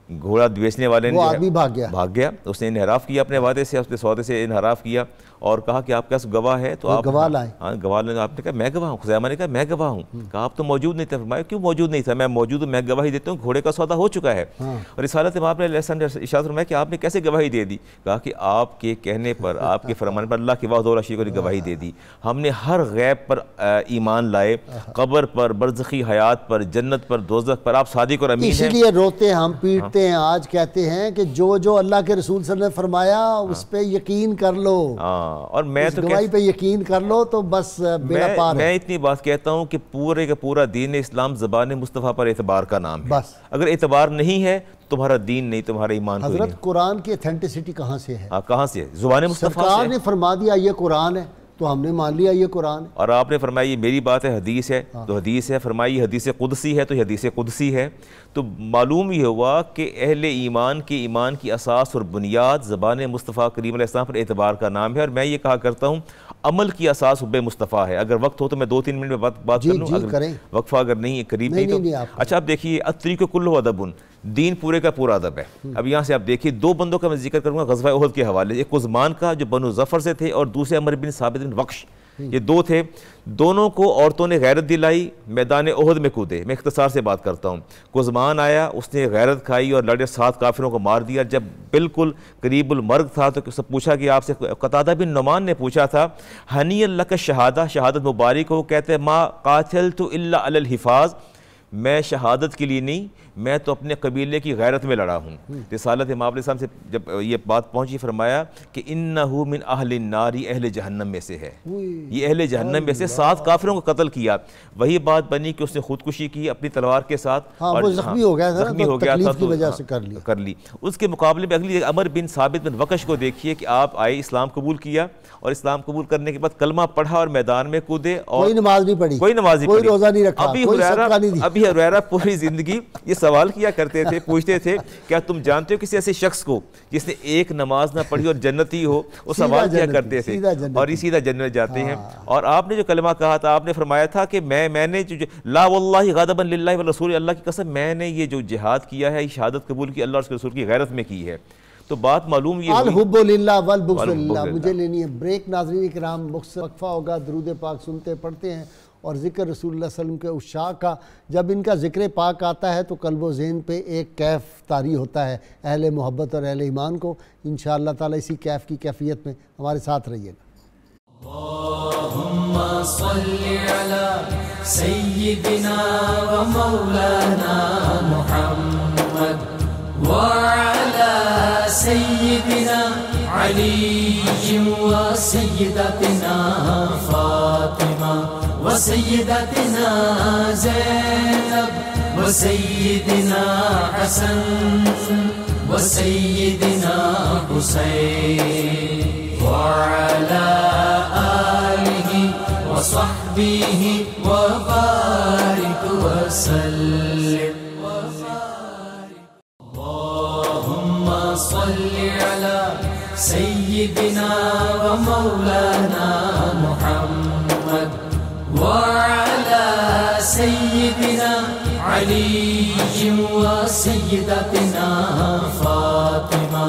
گھوڑا بیچنے والے نے آدمی بھاگ گیا، اس نے انحراف کیا اپنے وعدے سے، اپنے سودے سے انحراف کیا اور کہا کہ آپ کے پاس گواہ ہے تو آپ گواہ لائیں۔ ہاں گواہ لائیں۔ آپ نے کہا میں گواہ ہوں، خزیمہ نے کہا میں گواہ ہوں۔ کہا آپ تو موجود نہیں تھے۔ فرمایا کیوں موجود نہیں تھا؟ میں موجود ہوں، میں گواہی دیتا ہوں، گھوڑے کا سودا ہو چکا ہے۔ اور رسالت مآب علیہ السلام نے ارشاد فرمایا کہ آپ نے کیسے گواہی دے دی؟ کہا کہ آپ کے کہنے پر، آپ کے فرمان پر اللہ کے وحدہ لا شریک نے گواہی دے دی۔ ہم نے ہر غیب پر ایمان لائے، قبر پر، برزخی حیات پر، جنت پر، دوزخ پر، آپ صادق اور امین ہیں۔ اسی لیے روتے ہم پیٹتے ہیں آج، کہتے ہیں کہ جو اللہ کے رسول صلی اللہ علیہ وسلم نے فرمایا اس پہ یقین کر لو، اور میں تو گواہی پہ یقین کر لو تو بس بیڑا پار ہے۔ میں اتنی بات کہتا ہوں کہ پورے کا پورا دین اسلام زبان مصطفیٰ پر اعتبار کا نام ہے۔ بس اگر اعتبار نہیں ہے تمہارا دین نہیں، تمہارا ایمان کوئی نہیں۔ حضرت قرآن کی اتھینٹسٹی کہاں سے ہے؟ کہاں سے ہے؟ زبان مصطفیٰ سرکار سے نے فرما دیا یہ قرآن ہے تو ہم نے مان لیا یہ قرآن ہے۔ اور آپ نے فرمایا یہ میری بات ہے، حدیث ہے تو حدیث ہے، فرمائی حدیث قدسی ہے تو یہ حدیث قدسی ہے۔ تو معلوم یہ ہوا کہ اہل ایمان کے ایمان کی اساس اور بنیاد زبان مصطفیٰ کریم علیہ السلام پر اعتبار کا نام ہے۔ اور میں یہ کہا کرتا ہوں عمل کی اساس حب مصطفیٰ ہے۔ اگر وقت ہو تو میں 2-3 منٹ میں بات کر لوں، وقفہ اگر نہیں قریب نہیں تو اچھا۔ اب دیکھیے الطریق کلہ ادب، دین پورے کا پورا ادب ہے۔ اب یہاں سے آپ دیکھیے دو بندوں کا میں ذکر کروں گا غزوہ احد کے حوالے، ایک عثمان کا جو بنو ظفر سے تھے اور دوسرے عمر بن ثابت بن وقش، یہ دو تھے۔ دونوں کو عورتوں نے غیرت دلائی، میدان احد میں کودے۔ میں اختصار سے بات کرتا ہوں۔ عثمان آیا، اس نے غیرت کھائی اور لڑے، 7 کافروں کو مار دیا۔ جب بالکل قریب المرگ تھا تو پوچھا کہ آپ سے، قتادہ بن نعمان نے پوچھا تھا ہنی اللہ کا شہادت مبارک ہو؟ کہتے ما قاتلت الا علی الحفاظ، میں شہادت کے لیے نہیں، میں تو اپنے قبیلے کی غیرت میں لڑا ہوں۔ رسالت مآب علیہ السلام سے جب یہ بات پہنچی، فرمایا کہ انہو من اہل النار، یہ اہل جہنم میں سے ہے، یہ اہل جہنم میں سے 7 کافروں کو قتل کیا۔ وہی بات بنی کہ اس نے خودکشی کی اپنی تلوار کے ساتھ، اور وہ زخمی ہو گیا تھا، تکلیف کی وجہ سے کر لی۔ اس کے مقابلے میں اگلی عمر بن ثابت بن وقش کو دیکھیے کہ آپ آئے، اسلام قبول کیا اور اسلام قبول کرنے کے بعد کلمہ پڑھا اور میدان میں کودے، اور کوئی نماز نہیں پڑھی، کوئی نماز نہیں پڑھی، کوئی روزہ نہیں رکھا، کوئی صدقہ نہیں دیا۔ ابھی ہریرہ پوری زندگی یہ سوال کیا کرتے تھے، پوچھتے تھے کیا تم جانتے ہو کسی ایسے شخص کو جس نے ایک نماز نہ پڑھی اور جنتی ہو؟ وہ سوال کیا کرتے تھے، اور یہ سیدھا جنت جاتے ہیں۔ اور آپ نے جو کلمہ کہا تھا، آپ نے فرمایا تھا کہ میں نے لا واللہ غضبا للہ والرسول، اللہ کی قسم میں نے یہ جو جہاد کیا ہے، یہ شہادت قبول کی اللہ اور اس کے رسول کی غیرت میں کی ہے۔ تو بات معلوم یہ الحب للہ والبغض للہ۔ مجھے لینی ہے بریک، ناظرین کرام، مختصر وقفہ ہوگا، درود پاک سنتے پڑھتے ہیں اور ذکر رسول اللہ صلی اللہ علیہ وسلم کے عشاق کا۔ جب ان کا ذکر پاک آتا ہے تو قلب و ذہن پہ ایک کیف طاری ہوتا ہے اہل محبت اور اہل ایمان کو۔ انشاءاللہ تعالی اسی کیف کی کیفیت میں ہمارے ساتھ رہیے گا۔ اللہم صلی علی سيدنا ومولانا محمد وعلى سيدنا علي وسيدتنا فاطمة وسيدتنا زينب وسيدنا حسن وسيدنا حسين وعلى آله وصحبه وبارك وسلم. اللهم صل على سيدنا ومولانا محمد وعلى سيدنا علي وسيدتنا فاطمة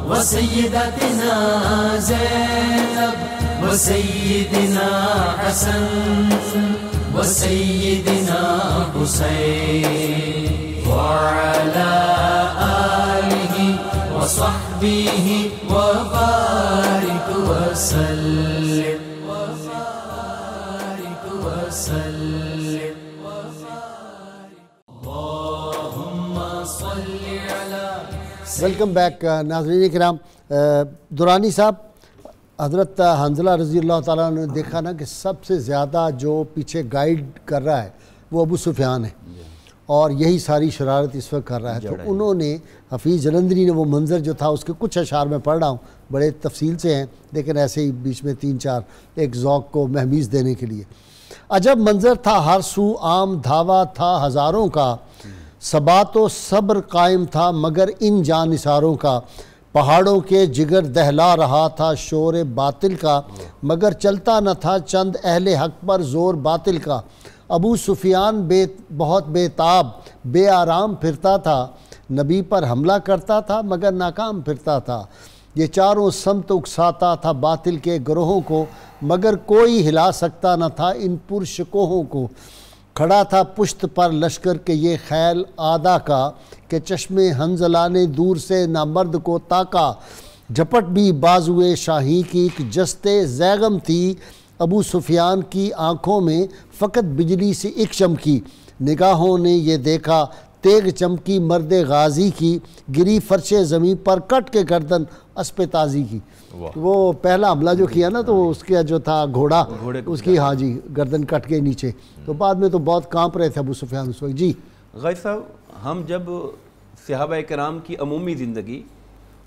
وسيدتنا زينب وسيدنا حسن وسيدنا حسين وعلى آله وصحبه وبارك وسلم وبارك وسلم. اللهم صل على. ویلکم بیک ناظرین کرام. دورانی صاحب، حضرت حنظلہ رضی اللہ تعالیٰ نے دیکھا نا کہ سب سے زیادہ جو پیچھے گائیڈ کر رہا ہے وہ ابو سفیان ہے اور یہی ساری شرارت اس وقت کر رہا ہے. تو انہوں نے حفیظ جلندری نے وہ منظر جو تھا اس کے کچھ اشعار میں پڑھ رہا ہوں، بڑے تفصیل سے ہیں لیکن ایسے ہی بیچ میں 3-4 ایک ذوق کو مہمیز دینے کے لیے. عجب منظر تھا ہر سو عام دھاوا تھا ہزاروں کا، ثبات و صبر قائم تھا مگر ان جانثاروں کا، پہاڑوں کے جگر دہلا رہا تھا شور باطل کا مگر چلتا نہ تھا چند اہل حق پر زور باطل کا. ابو سفیان بہت بے تاب بے آرام پھرتا تھا، نبی پر حملہ کرتا تھا مگر ناکام پھرتا تھا. یہ چاروں سمت اکساتا تھا باطل کے گروہوں کو مگر کوئی ہلا سکتا نہ تھا ان پرشکوہوں کو. کھڑا تھا پشت پر لشکر کے یہ خیل آدھا کا کہ چشم حنظلہ نے دور سے نامرد کو تاکا. جھپٹ بھی بازوئے شاہی کی ایک جستے زیغم تھی، ابو سفیان کی آنکھوں میں فقط بجلی سی ایک چمکی. نگاہوں نے یہ دیکھا تیغ چمکی مرد غازی کی، گری فرش زمین پر کٹ کے گردن اسپِ تازی کی. وہ پہلا حملہ جو کیا نا تو اس کا جو تھا گھوڑا اس کی ہاں جی گردن کٹ کے نیچے، تو بعد میں تو بہت کانپ رہے تھے ابو سفیان اس وقت. جی غازی صاحب، ہم جب صحابہ کرام کی عمومی زندگی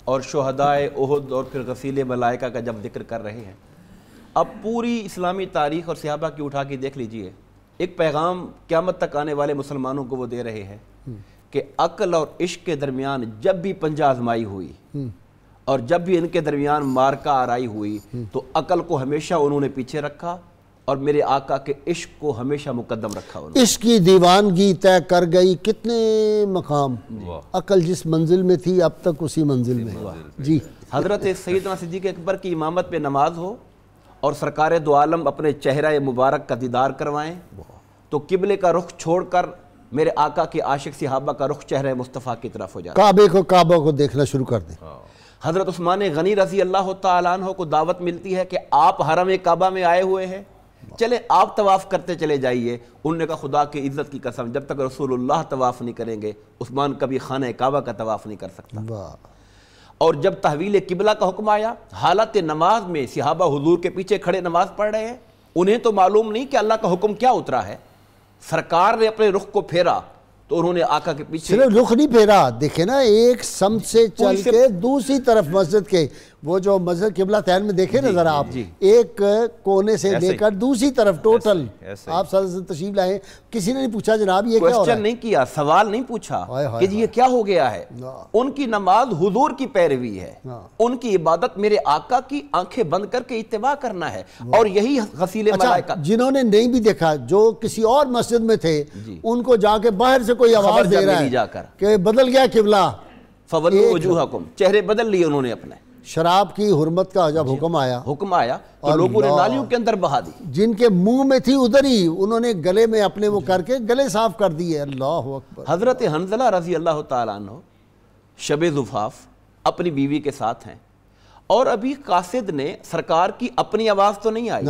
اور شہدائے احد اور پھر غسیل ملائکہ کا جب ذکر کر رہے ہیں، اب پوری اسلامی تاریخ اور صحابہ کی اٹھا کے دیکھ لیجئے، ایک پیغام قیامت تک آنے والے مسلمانوں کو وہ دے رہے ہیں کہ عقل اور عشق کے درمیان جب بھی پنجہ آزمائی ہوئی اور جب بھی ان کے درمیان مارکہ آرائی ہوئی تو عقل کو ہمیشہ انہوں نے پیچھے رکھا اور میرے آقا کے عشق کو ہمیشہ مقدم رکھا انہوں نے. عشق کی دیوانگی طے کر گئی کتنے مقام، عقل جس منزل میں تھی اب تک اسی منزل میں. جی حضرت سیدنا صدیق اکبر کی امامت پہ نماز ہو اور سرکار دو عالم اپنے چہرہ مبارک کا دیدار کروائیں تو قبلے کا رخ چھوڑ کر میرے آقا کے عاشق صحابہ کا رخ چہرہ مصطفیٰ کی طرف ہو جائے، کعبہ کو دیکھنا شروع کر دیں. حضرت عثمان غنی رضی اللہ تعالیٰ عنہ کو دعوت ملتی ہے کہ آپ حرم کعبہ میں آئے ہوئے ہیں، چلے آپ طواف کرتے چلے جائیے. انہوں نے کہا خدا کی عزت کی قسم جب تک رسول اللہ طواف نہیں کریں گے عثمان کبھی خانہ کعبہ کا طواف نہیں کر سکتا. اور جب تحویل قبلہ کا حکم آیا، حالت نماز میں صحابہ حضور کے پیچھے کھڑے نماز پڑھ رہے ہیں، انہیں تو معلوم نہیں کہ اللہ کا حکم کیا اترا ہے. سرکار نے اپنے رخ کو پھیرا تو انہوں نے آقا کے پیچھے صرف رخ نہیں پھیرا، دیکھیں نا ایک سمت سے چل کے دوسری طرف مسجد کے وہ جو مسجد قبلہ تین میں دیکھیں نا ذرا آپ، ایک کونے سے لے کر دوسری طرف ٹوٹل آپ صلی اللہ علیہ وسلم تشریف لائے. کسی نے نہیں پوچھا جناب یہ کیا ہو رہا ہے، کوسچن نہیں کیا، سوال نہیں پوچھا کہ جی یہ کیا ہو گیا ہے. ان کی نماز حضور کی پیروی ہے، ان کی عبادت میرے آقا کی آنکھیں بند کر کے اتباع کرنا ہے. اور یہی غسیل ملائکہ جنہوں نے نہیں بھی دیکھا جو کسی اور مسجد میں تھے ان کو جا کے باہر سے کوئی آواز دے رہا ہے کہ بدل گیا قبلہ، فَوَلُّوا وُجُوهَكُمْ، چہرے بدل لیے انہوں نے اپنے. شراب کی حرمت کا جب حکم آیا تو لوگوں نے نالیوں کے اندر بہا دی، جن کے منہ میں تھی ادھر ہی انہوں نے گلے میں اپنے وہ کر کے گلے صاف کر دیے. اللہ اکبر. حضرت حنظلہ رضی اللہ تعالیٰ عنہ شب زفاف اپنی بیوی کے ساتھ ہیں اور ابھی قاصد نے سرکار کی اپنی آواز تو نہیں آئی،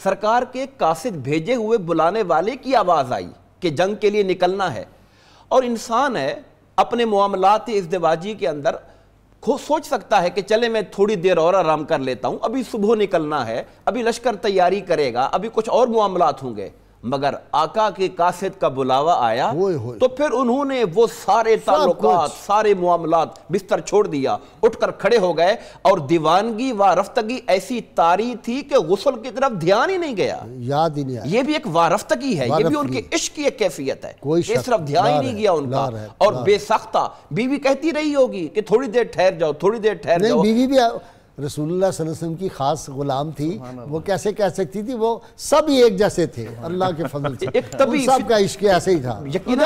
سرکار کے قاصد بھیجے ہوئے بلانے والے کی آواز آئی کہ جنگ کے لیے نکلنا ہے. اور انسان ہے اپنے معاملات ازدواجی کے اندر سوچ سکتا ہے کہ چلے میں تھوڑی دیر اور آرام کر لیتا ہوں، ابھی صبح نکلنا ہے، ابھی لشکر تیاری کرے گا، ابھی کچھ اور معاملات ہوں گے. مگر آقا کے قاصد کا بلاوا آیا تو پھر انہوں نے وہ سارے تعلقات، سارے معاملات بستر چھوڑ دیا، اٹھ کر کھڑے ہو گئے. اور دیوانگی وارفتگی ایسی طاری تھی کہ غسل کی طرف دھیان ہی نہیں گیا، یاد ہی نہیں آیا. یہ بھی ایک وارفتگی ہے، یہ بھی ان کے عشق کی ایک کیفیت ہے، اس طرف دھیان ہی نہیں گیا ان کا. اور بے سختہ بیوی کہتی رہی ہوگی کہ تھوڑی دیر ٹھہر جاؤ، تھوڑی دیر ٹھہر جاؤ. بیوی بھی رسول اللہ صلی اللہ علیہ وسلم کی خاص غلام تھی، وہ کیسے کہہ سکتی تھی؟ وہ سب ہی ایک جیسے تھے اللہ کے فضل سے، ان سب کا عشق ایسے ہی تھا.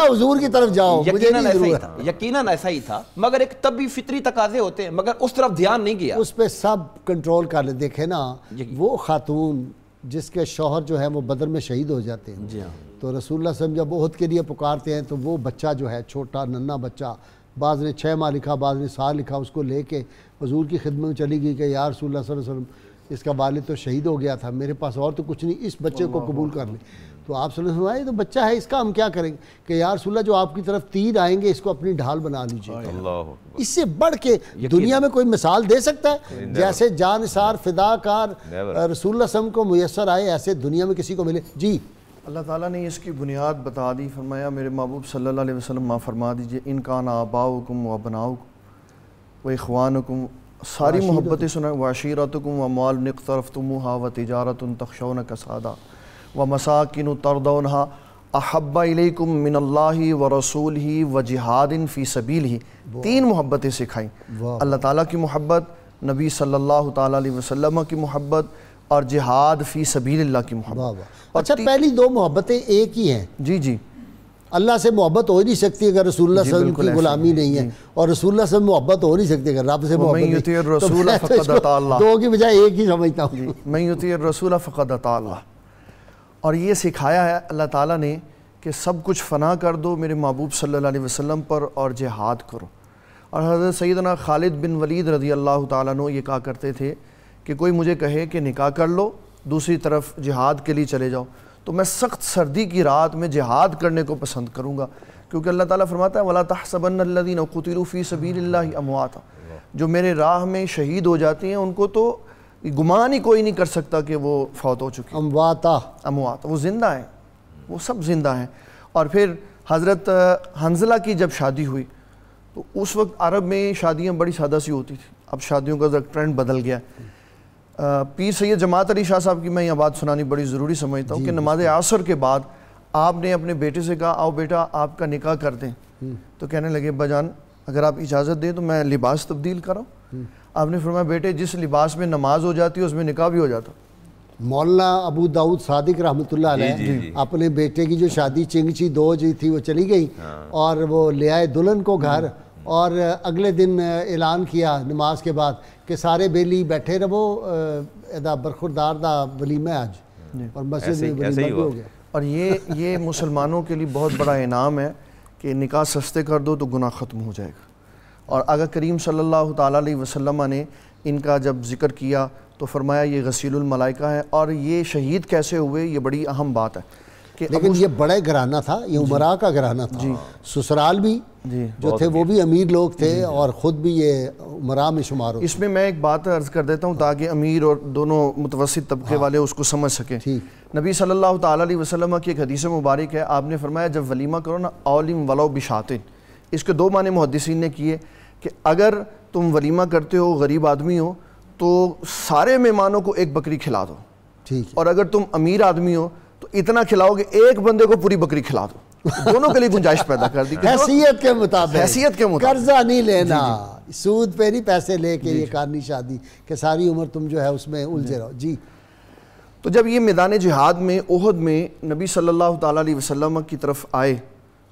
حضور کی طرف جاؤ، یقیناً ایسا ہی تھا، مگر ایک طبی فطری تقاضے ہوتے ہیں، مگر اس طرف دھیان نہیں گیا، اس پہ سب کنٹرول کر لے. دیکھیں نا وہ خاتون جس کے شوہر جو ہے وہ بدر میں شہید ہو جاتے ہیں، تو رسول اللہ صلی اللہ علیہ وسلم جب احد کے لیے پکارتے ہیں تو وہ بچہ جو ہے چھوٹا ننھا بچہ، بعض نے 6 ماہ لکھا، بعض نے سال لکھا، اس کو لے کے حضور کی خدمت میں چلی گئی کہ یا رسول اللہ صلی اللہ علیہ وسلم اس کا والد تو شہید ہو گیا تھا، میرے پاس اور تو کچھ نہیں، اس بچے کو قبول کر لیں. تو آپ صلی اللہ علیہ وسلم یہ تو بچہ ہے، اس کا ہم کیا کریں گے؟ کہ یا رسول اللہ جو آپ کی طرف تیر آئیں گے اس کو اپنی ڈھال بنا لیجیے. اس سے بڑھ کے دنیا میں کوئی مثال دے سکتا ہے؟ جیسے جان نثار فدا کار رسول اللہ صلی اللہ علیہ وسلم کو میسر آئے، ایسے دنیا میں کسی کو ملے. جی اللہ تعالیٰ نے اس کی بنیاد بتا دی. فرمایا میرے محبوب صلی اللہ علیہ وسلم ماں فرما دیجئے ان کان آباؤکم و ابناؤکم و اخوانکم، ساری محبتیں سنیں، وعشیرتکم و اموال اقترفتموہا و تجارت تخشون کسادہ و مساکن ترضونہا احب الیکم من اللہ و رسولہ و جہاد فی سبیلہ. 3 محبتیں سکھائیں، اللہ تعالیٰ کی محبت، نبی صلی اللہ تعالیٰ علیہ وسلم کی محبت اور جہاد فی سبیل اللہ کی محبت. اچھا پہلی 2 محبتیں ایک ہی ہیں. جی اللہ سے محبت ہو ہی نہیں سکتی اگر رسول اللہ صلی اللہ علیہ وسلم کی غلامی نہیں ہے، اور رسول اللہ صلی اللہ علیہ وسلم محبت ہو نہیں سکتی اگر رب سے محبت نہیں. تو میں 2 کی بجائے ایک ہی سمجھتا ہوں. من یطیع الرسول فقد اطاع اللہ. اور یہ سکھایا ہے اللہ تعالیٰ نے کہ سب کچھ فنا کر دو میرے محبوب صلی اللہ علیہ وسلم پر اور جہاد کرو. اور حضرت سیدنا خالد بن ولید رضی اللہ تعالیٰ عنہ یہ کہا کرتے تھے کہ کوئی مجھے کہے کہ نکاح کر لو، دوسری طرف جہاد کے لیے چلے جاؤ، تو میں سخت سردی کی رات میں جہاد کرنے کو پسند کروں گا، کیونکہ اللہ تعالیٰ فرماتا ہے وَلَا تَحْسَبَنَّ الَّذِينَ قُتِلُوا فِي سَبِيلِ اللَّهِ أَمْوَاتًا. جو میرے راہ میں شہید ہو جاتے ہیں ان کو تو گمان ہی کوئی نہیں کر سکتا کہ وہ فوت ہو چکے. اموات، وہ زندہ ہیں، وہ سب زندہ ہیں. اور پھر حضرت حنظلہ کی جب شادی ہوئی تو اس وقت عرب میں شادیاں بڑی سادہ سی ہوتی تھی، اب شادیوں کا ٹرینڈ بدل گیا. پیر سید جماعت علی شاہ صاحب کی میں یہ بات سنانی بڑی ضروری سمجھتا ہوں کہ نماز عصر کے بعد آپ نے اپنے بیٹے سے کہا آؤ بیٹا آپ کا نکاح کر دیں، تو کہنے لگے ابا جان اگر آپ اجازت دیں تو میں لباس تبدیل کراؤں. آپ نے فرمایا بیٹے جس لباس میں نماز ہو جاتی ہے اس میں نکاح بھی ہو جاتا. مولانا ابو داؤد صادق رحمۃ اللہ علیہ اپنے بیٹے کی جو شادی چنگچی 2 جی تھی وہ چلی گئی اور وہ لے آئے دلہن کو گھر، اور اگلے دن اعلان کیا نماز کے بعد کہ سارے بیلی بیٹھے رہو، ادا برخوردار دا ولیمہ آج، اور مسجد میں ولیمہ بھی ہو گیا. اور یہ مسلمانوں کے لیے بہت بڑا انعام ہے کہ نکاح سستے کر دو تو گناہ ختم ہو جائے گا. اور آقا کریم صلی اللہ تعالیٰ علیہ وسلم نے ان کا جب ذکر کیا تو فرمایا یہ غسیل الملائکہ ہے. اور یہ شہید کیسے ہوئے یہ بڑی اہم بات ہے. لیکن یہ بڑے گھرانہ تھا، یہ عمراء کا گھرانہ تھا، سسرال بھی جو تھے وہ بھی امیر لوگ تھے اور خود بھی یہ عمراء میں شمار ہوتے. اس میں میں ایک بات عرض کر دیتا ہوں تاکہ امیر اور دونوں متوسط طبقے والے اس کو سمجھ سکیں. نبی صلی اللہ تعالیٰ علیہ وسلم کی ایک حدیث مبارک ہے، آپ نے فرمایا جب ولیمہ کرو نا اولم ولو بشاتن. اس کے 2 معنی محدثین نے کیے کہ اگر تم ولیمہ کرتے ہو غریب آدمی ہو تو سارے مہمانوں کو 1 بکری کھلا دو، اور اگر تم امیر آدمی ہو تو اتنا کھلاؤ کہ 1 بندے کو پوری بکری کھلا دو. دونوں کے لیے گنجائش پیدا کر دی، حیثیت کے مطابق، قرضہ نہیں لینا، سود پہ نہیں پیسے لے کے یہ کرنی شادی کہ ساری عمر تم جو ہے اس میں الجھے رہو. جی تو جب یہ میدان جہاد میں احد میں نبی صلی اللہ تعالیٰ علیہ وسلم کی طرف آئے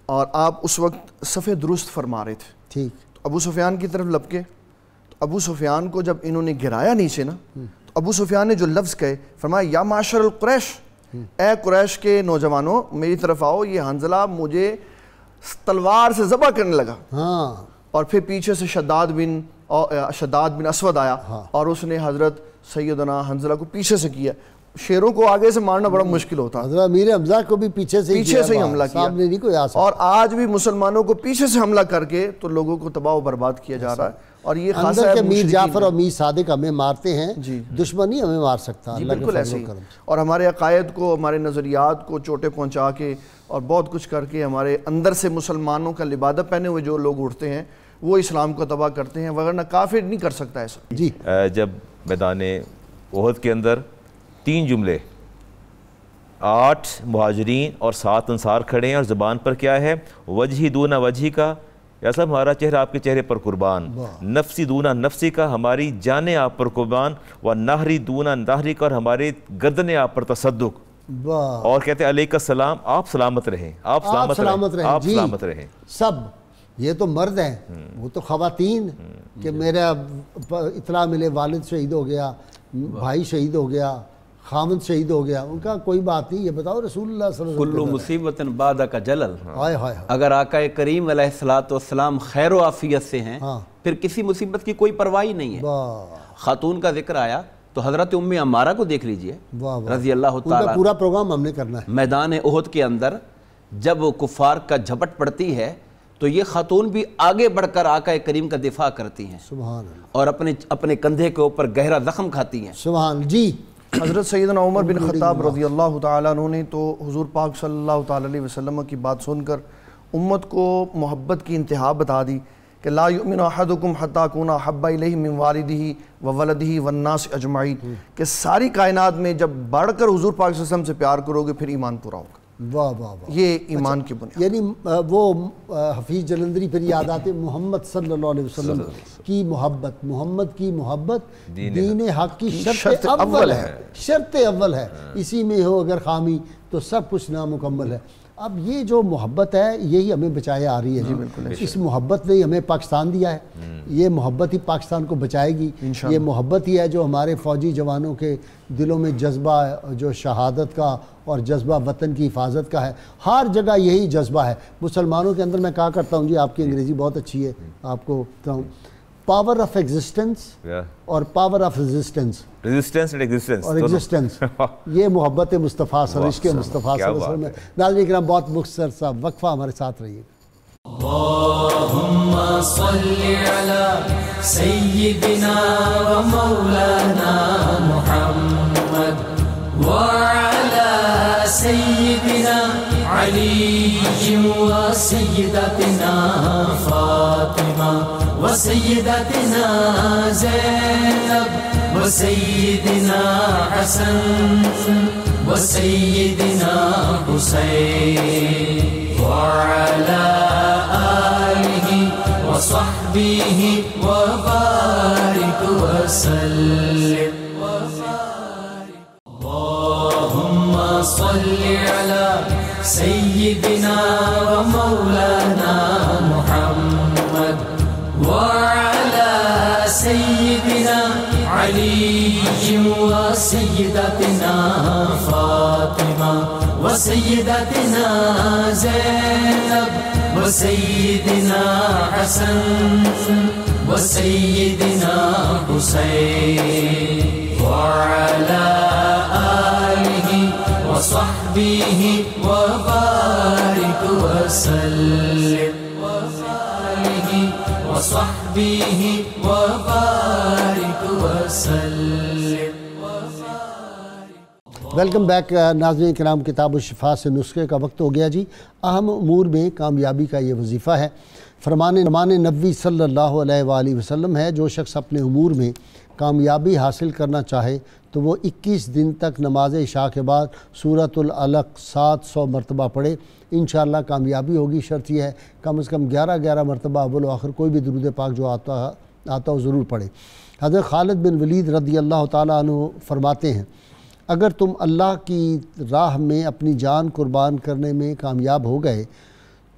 اور آپ اس وقت صف درست فرما رہے تھے، ٹھیک، تو ابو سفیان کی طرف لپکے. تو ابو سفیان کو جب انہوں نے گرایا نیچے نا، تو ابو سفیان نے جو لفظ کہے فرمایا یا معاشر القریش، اے قریش کے نوجوانوں میری طرف آؤ، یہ حنظلہ مجھے تلوار سے ذبح کرنے لگا. اور پھر پیچھے سے شداد بن اور شداد بن اسود آیا اور اس نے حضرت سیدنا حنظلہ کو پیچھے سے کیا. شیروں کو آگے سے مارنا بڑا مشکل ہوتا ہے. حضرت امیر حمزہ کو بھی پیچھے سے ہی حملہ کیا, سامنے نہیں کوئی آ سکتا. اور آج بھی مسلمانوں کو پیچھے سے حملہ کر کے تو لوگوں کو تباہ و برباد کیا جا رہا ہے. اور یہ خاصہ اندر کے میر جعفر اور میر صادق ہمیں مارتے ہیں, جی دشمن ہی ہمیں مار سکتا. جی بالکل ایسے ہی. اور ہمارے عقائد کو, ہمارے نظریات کو چوٹیں پہنچا کے اور بہت کچھ کر کے ہمارے اندر سے مسلمانوں کا لبادہ پہنے ہوئے جو لوگ اٹھتے ہیں وہ اسلام کو تباہ کرتے ہیں, ورنہ کافر نہیں کر سکتا ایسا. جی جب میدان احد کے اندر 3 جملے, 8 مہاجرین اور 7 انصار کھڑے ہیں, اور زبان پر کیا ہے, وجہی دونا وجہی کا, یا صاحب ہمارا چہرہ آپ کے چہرے پر قربان, نفسی دونا نفسی کا, ہماری جانیں آپ پر قربان, و نہری دونا نہری کا, اور ہمارے گردنیں آپ پر تصدق, اور کہتے ہیں علیک السلام, آپ سلامت رہیں, آپ سلامت رہیں, آپ سلامت رہیں. سب یہ تو مرد ہیں, وہ تو خواتین کہ میرا اطلاع ملے والد شہید ہو گیا, بھائی شہید ہو گیا, خامد شہید ہو گیا, ان کا کوئی بات نہیں. یہ بتاؤ رسول اللہ صلی اللہ علیہ وسلم کلو مصیبت بعد کا جلل, ہائے ہائے, اگر آقا کریم علیہ الصلوۃ والسلام خیر و عافیت سے ہیں پھر کسی مصیبت کی کوئی پرواہ نہیں ہے. خاتون کا ذکر آیا تو حضرت ام عمارہ کو دیکھ لیجئے رضی اللہ تعالیٰ. پورا پروگرام ہم نے کرنا ہے. میدان احد کے اندر جب کفار کا جھپٹ پڑتی ہے تو یہ خاتون بھی آگے بڑھ کر آقا کریم کا دفاع کرتی ہیں, سبحان اللہ, اور اپنے کندھے کے اوپر گہرا زخم کھاتی ہیں. سبحان. جی حضرت سیدنا عمر بن خطاب رضی اللہ تعالیٰ عنہ نے تو حضور پاک صلی اللہ تعالیٰ علیہ وسلم کی بات سن کر امت کو محبت کی انتہا بتا دی کہ لا یؤمن احدکم حتی اکون احب الیہ من والدہ وولدہ والناس اجمعین, کہ ساری کائنات میں جب بڑھ کر حضور پاک صلی اللہ علیہ وسلم سے پیار کرو گے پھر ایمان پورا ہوگا. واہ واہ واہ, یہ ایمان کی بنیاد. یعنی وہ حفیظ جلندری پھر یاد آتے, محمد صلی اللہ علیہ وسلم کی محبت, محمد کی محبت دین حق کی شرط اول ہے, شرط اول ہے. اسی میں ہو اگر خامی تو سب کچھ نامکمل ہے. اب یہ جو محبت ہے یہی ہمیں بچائے آ رہی ہے. اس محبت نے ہمیں پاکستان دیا ہے, یہ محبت ہی پاکستان کو بچائے گی. یہ محبت ہی ہے جو ہمارے فوجی جوانوں کے دلوں میں جذبہ جو شہادت کا اور جذبہ وطن کی حفاظت کا ہے. ہر جگہ یہی جذبہ ہے مسلمانوں کے اندر. میں کہا کرتا ہوں جی, آپ کی انگریزی بہت اچھی ہے, آپ کو بتاؤں, پاور آف ایگزسٹنس اور power of resistance, resistance and existence اور ایگزسٹنس, یہ محبت مصطفیٰ صلی عشق مصطفیٰ صلی اللہ علیہ وسلم. ناظرین کرام, بہت مختصر سا وقفہ ہمارے ساتھ رہیے. اللہم صلی علی سیدنا و مولانا محمد وعلی سیدنا علی و سیدتنا فاطمہ و سیدتنا زینب و سیدنا حسن و سیدنا حسین وعلى آله وصحبه وبارك وسلم. اللهم صل على سيدنا ومولانا محمد وعلى سيدنا علي وسيدتنا فاطمة وسيدتنا زينب وسيدنا حسن وسيدنا حسين وعلى آله وصحبه وبارك وسلم. وآله وصحبه وبارك وسلم. ویلکم بیک ناظرین کرام, کتاب الشفا سے نسخے کا وقت ہو گیا جی. اہم امور میں کامیابی کا یہ وظیفہ ہے. فرمان نبوی صلی اللہ علیہ وآلہ وسلم ہے, جو شخص اپنے امور میں کامیابی حاصل کرنا چاہے تو وہ 21 دن تک نماز عشاء کے بعد سورۃ العلق 700 مرتبہ پڑھے, انشاءاللہ کامیابی ہوگی. شرط یہ ہے کم از کم 11 مرتبہ اول و آخر کوئی بھی درود پاک جو آتا ہو ضرور پڑھے. حضرت خالد بن ولید رضی اللہ تعالیٰ عنہ فرماتے ہیں, اگر تم اللہ کی راہ میں اپنی جان قربان کرنے میں کامیاب ہو گئے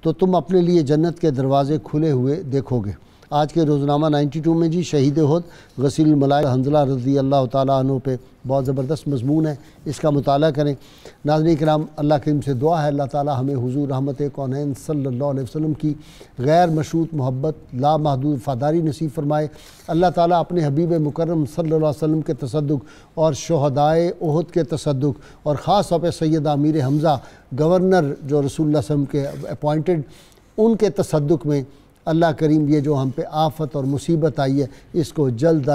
تو تم اپنے لیے جنت کے دروازے کھلے ہوئے دیکھو گے. آج کے روزنامہ 92 میں جی شہید احد غسیل الملائکہ حنظلہ رضی اللہ تعالیٰ عنہ پہ بہت زبردست مضمون ہے، اس کا مطالعہ کریں۔ ناظرین کرام، اللہ کریم سے دعا ہے اللہ تعالیٰ ہمیں حضور رحمت کونین صلی اللہ علیہ وسلم کی غیر مشروط محبت، لامحدود وفاداری نصیب فرمائے۔ اللہ تعالیٰ اپنے حبیب مکرم صلی اللہ علیہ وسلم کے تصدق اور شہدائے احد کے تصدق اور خاص طور پہ سید امیر حمزہ گورنر جو رسول اللہ صلی اللہ علیہ وسلم کے اپوائنٹڈ، ان کے تصدق میں اللہ کریم یہ جو ہم پہ آفت اور مصیبت آئی ہے اس کو جلد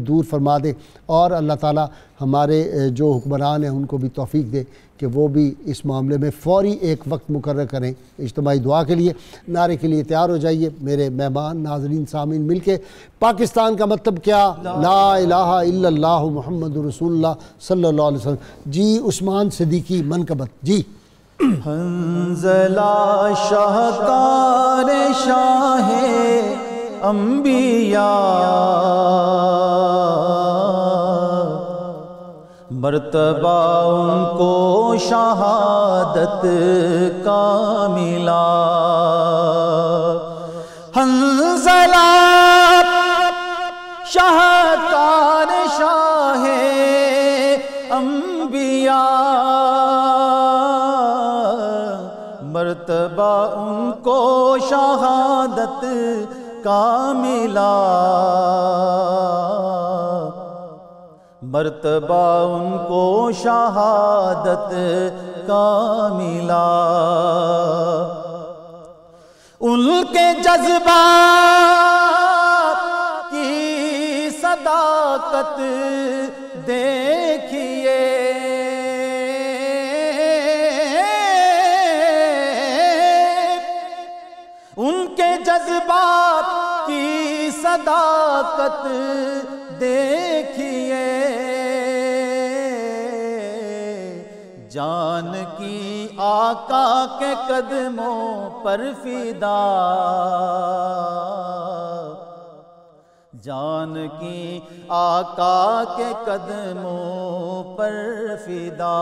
دور فرما دے، اور اللہ تعالیٰ ہمارے جو حکمران ہیں ان کو بھی توفیق دے کہ وہ بھی اس معاملے میں فوری ایک وقت مقرر کریں اجتماعی دعا کے لیے۔ نعرے کے لیے تیار ہو جائیے میرے مہمان ناظرین سامعین، مل کے پاکستان کا مطلب کیا؟ لا الہ الا اللہ محمد رسول اللہ صلی اللہ علیہ وسلم۔ جی عثمان صدیقی منقبت جی۔ حنظلہ شاہکار شاہ انبیاء، مرتبہ ان کو شہادت کا ملا۔ حنظلہ شاہکار شاہ انبیاء، مرتبہ ان کو شہادت کا ملا، مرتبہ ان کو شہادت کا ملا۔ ان کے جذبات کی صداقت دیکھیے، ان کے جذبات کی صداقت دیکھیے، جان کی آقا کے قدموں پر فدا، جان کی آقا کے قدموں پر فدا۔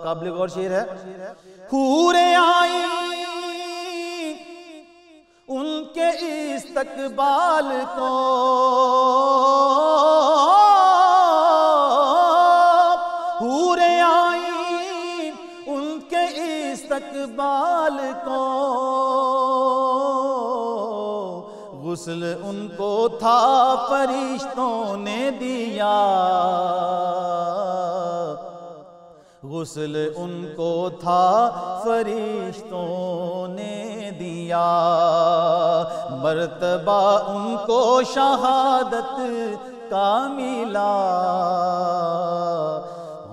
قابل غور شعر ہے۔ حوریں آئیں ان کے استقبال کو، حوریں آئیں ان کے استقبال کو، غسل ان کو تھا فرشتوں نے دیا، غسل ان کو تھا فرشتوں نے دیا، مرتبہ ان کو شہادت کا ملا۔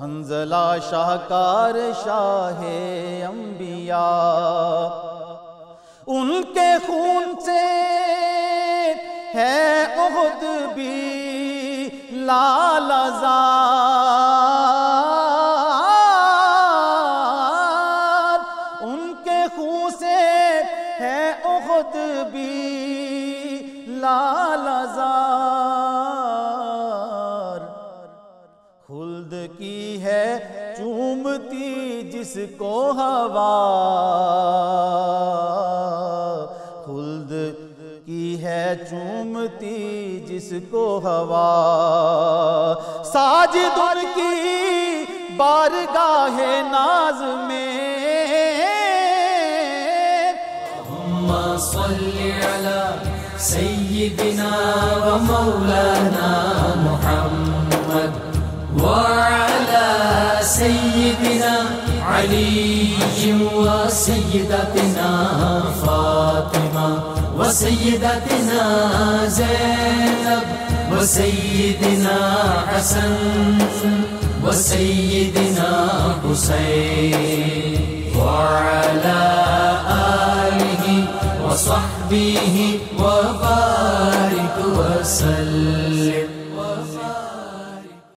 حنظلہ شاہکار شاہ انبیاء، ان کے خون سے ہے احد بھی لالہزار، ان کے خون سے ہے احد بھی لالہزار، خلد کی ہے چومتی جس کو ہوا، خلد کی ہے چومتی جس کو ہوا، ساجد ان کی بارگاہ ناز میں، اللہم صلی علی سیدنا و مولانا محمد وعلى سيدنا علي وسيدتنا فاطمة وسيدتنا زينب وسيدنا حسن وسيدنا حسين وعلى آله وصحبه وبارك وسلم۔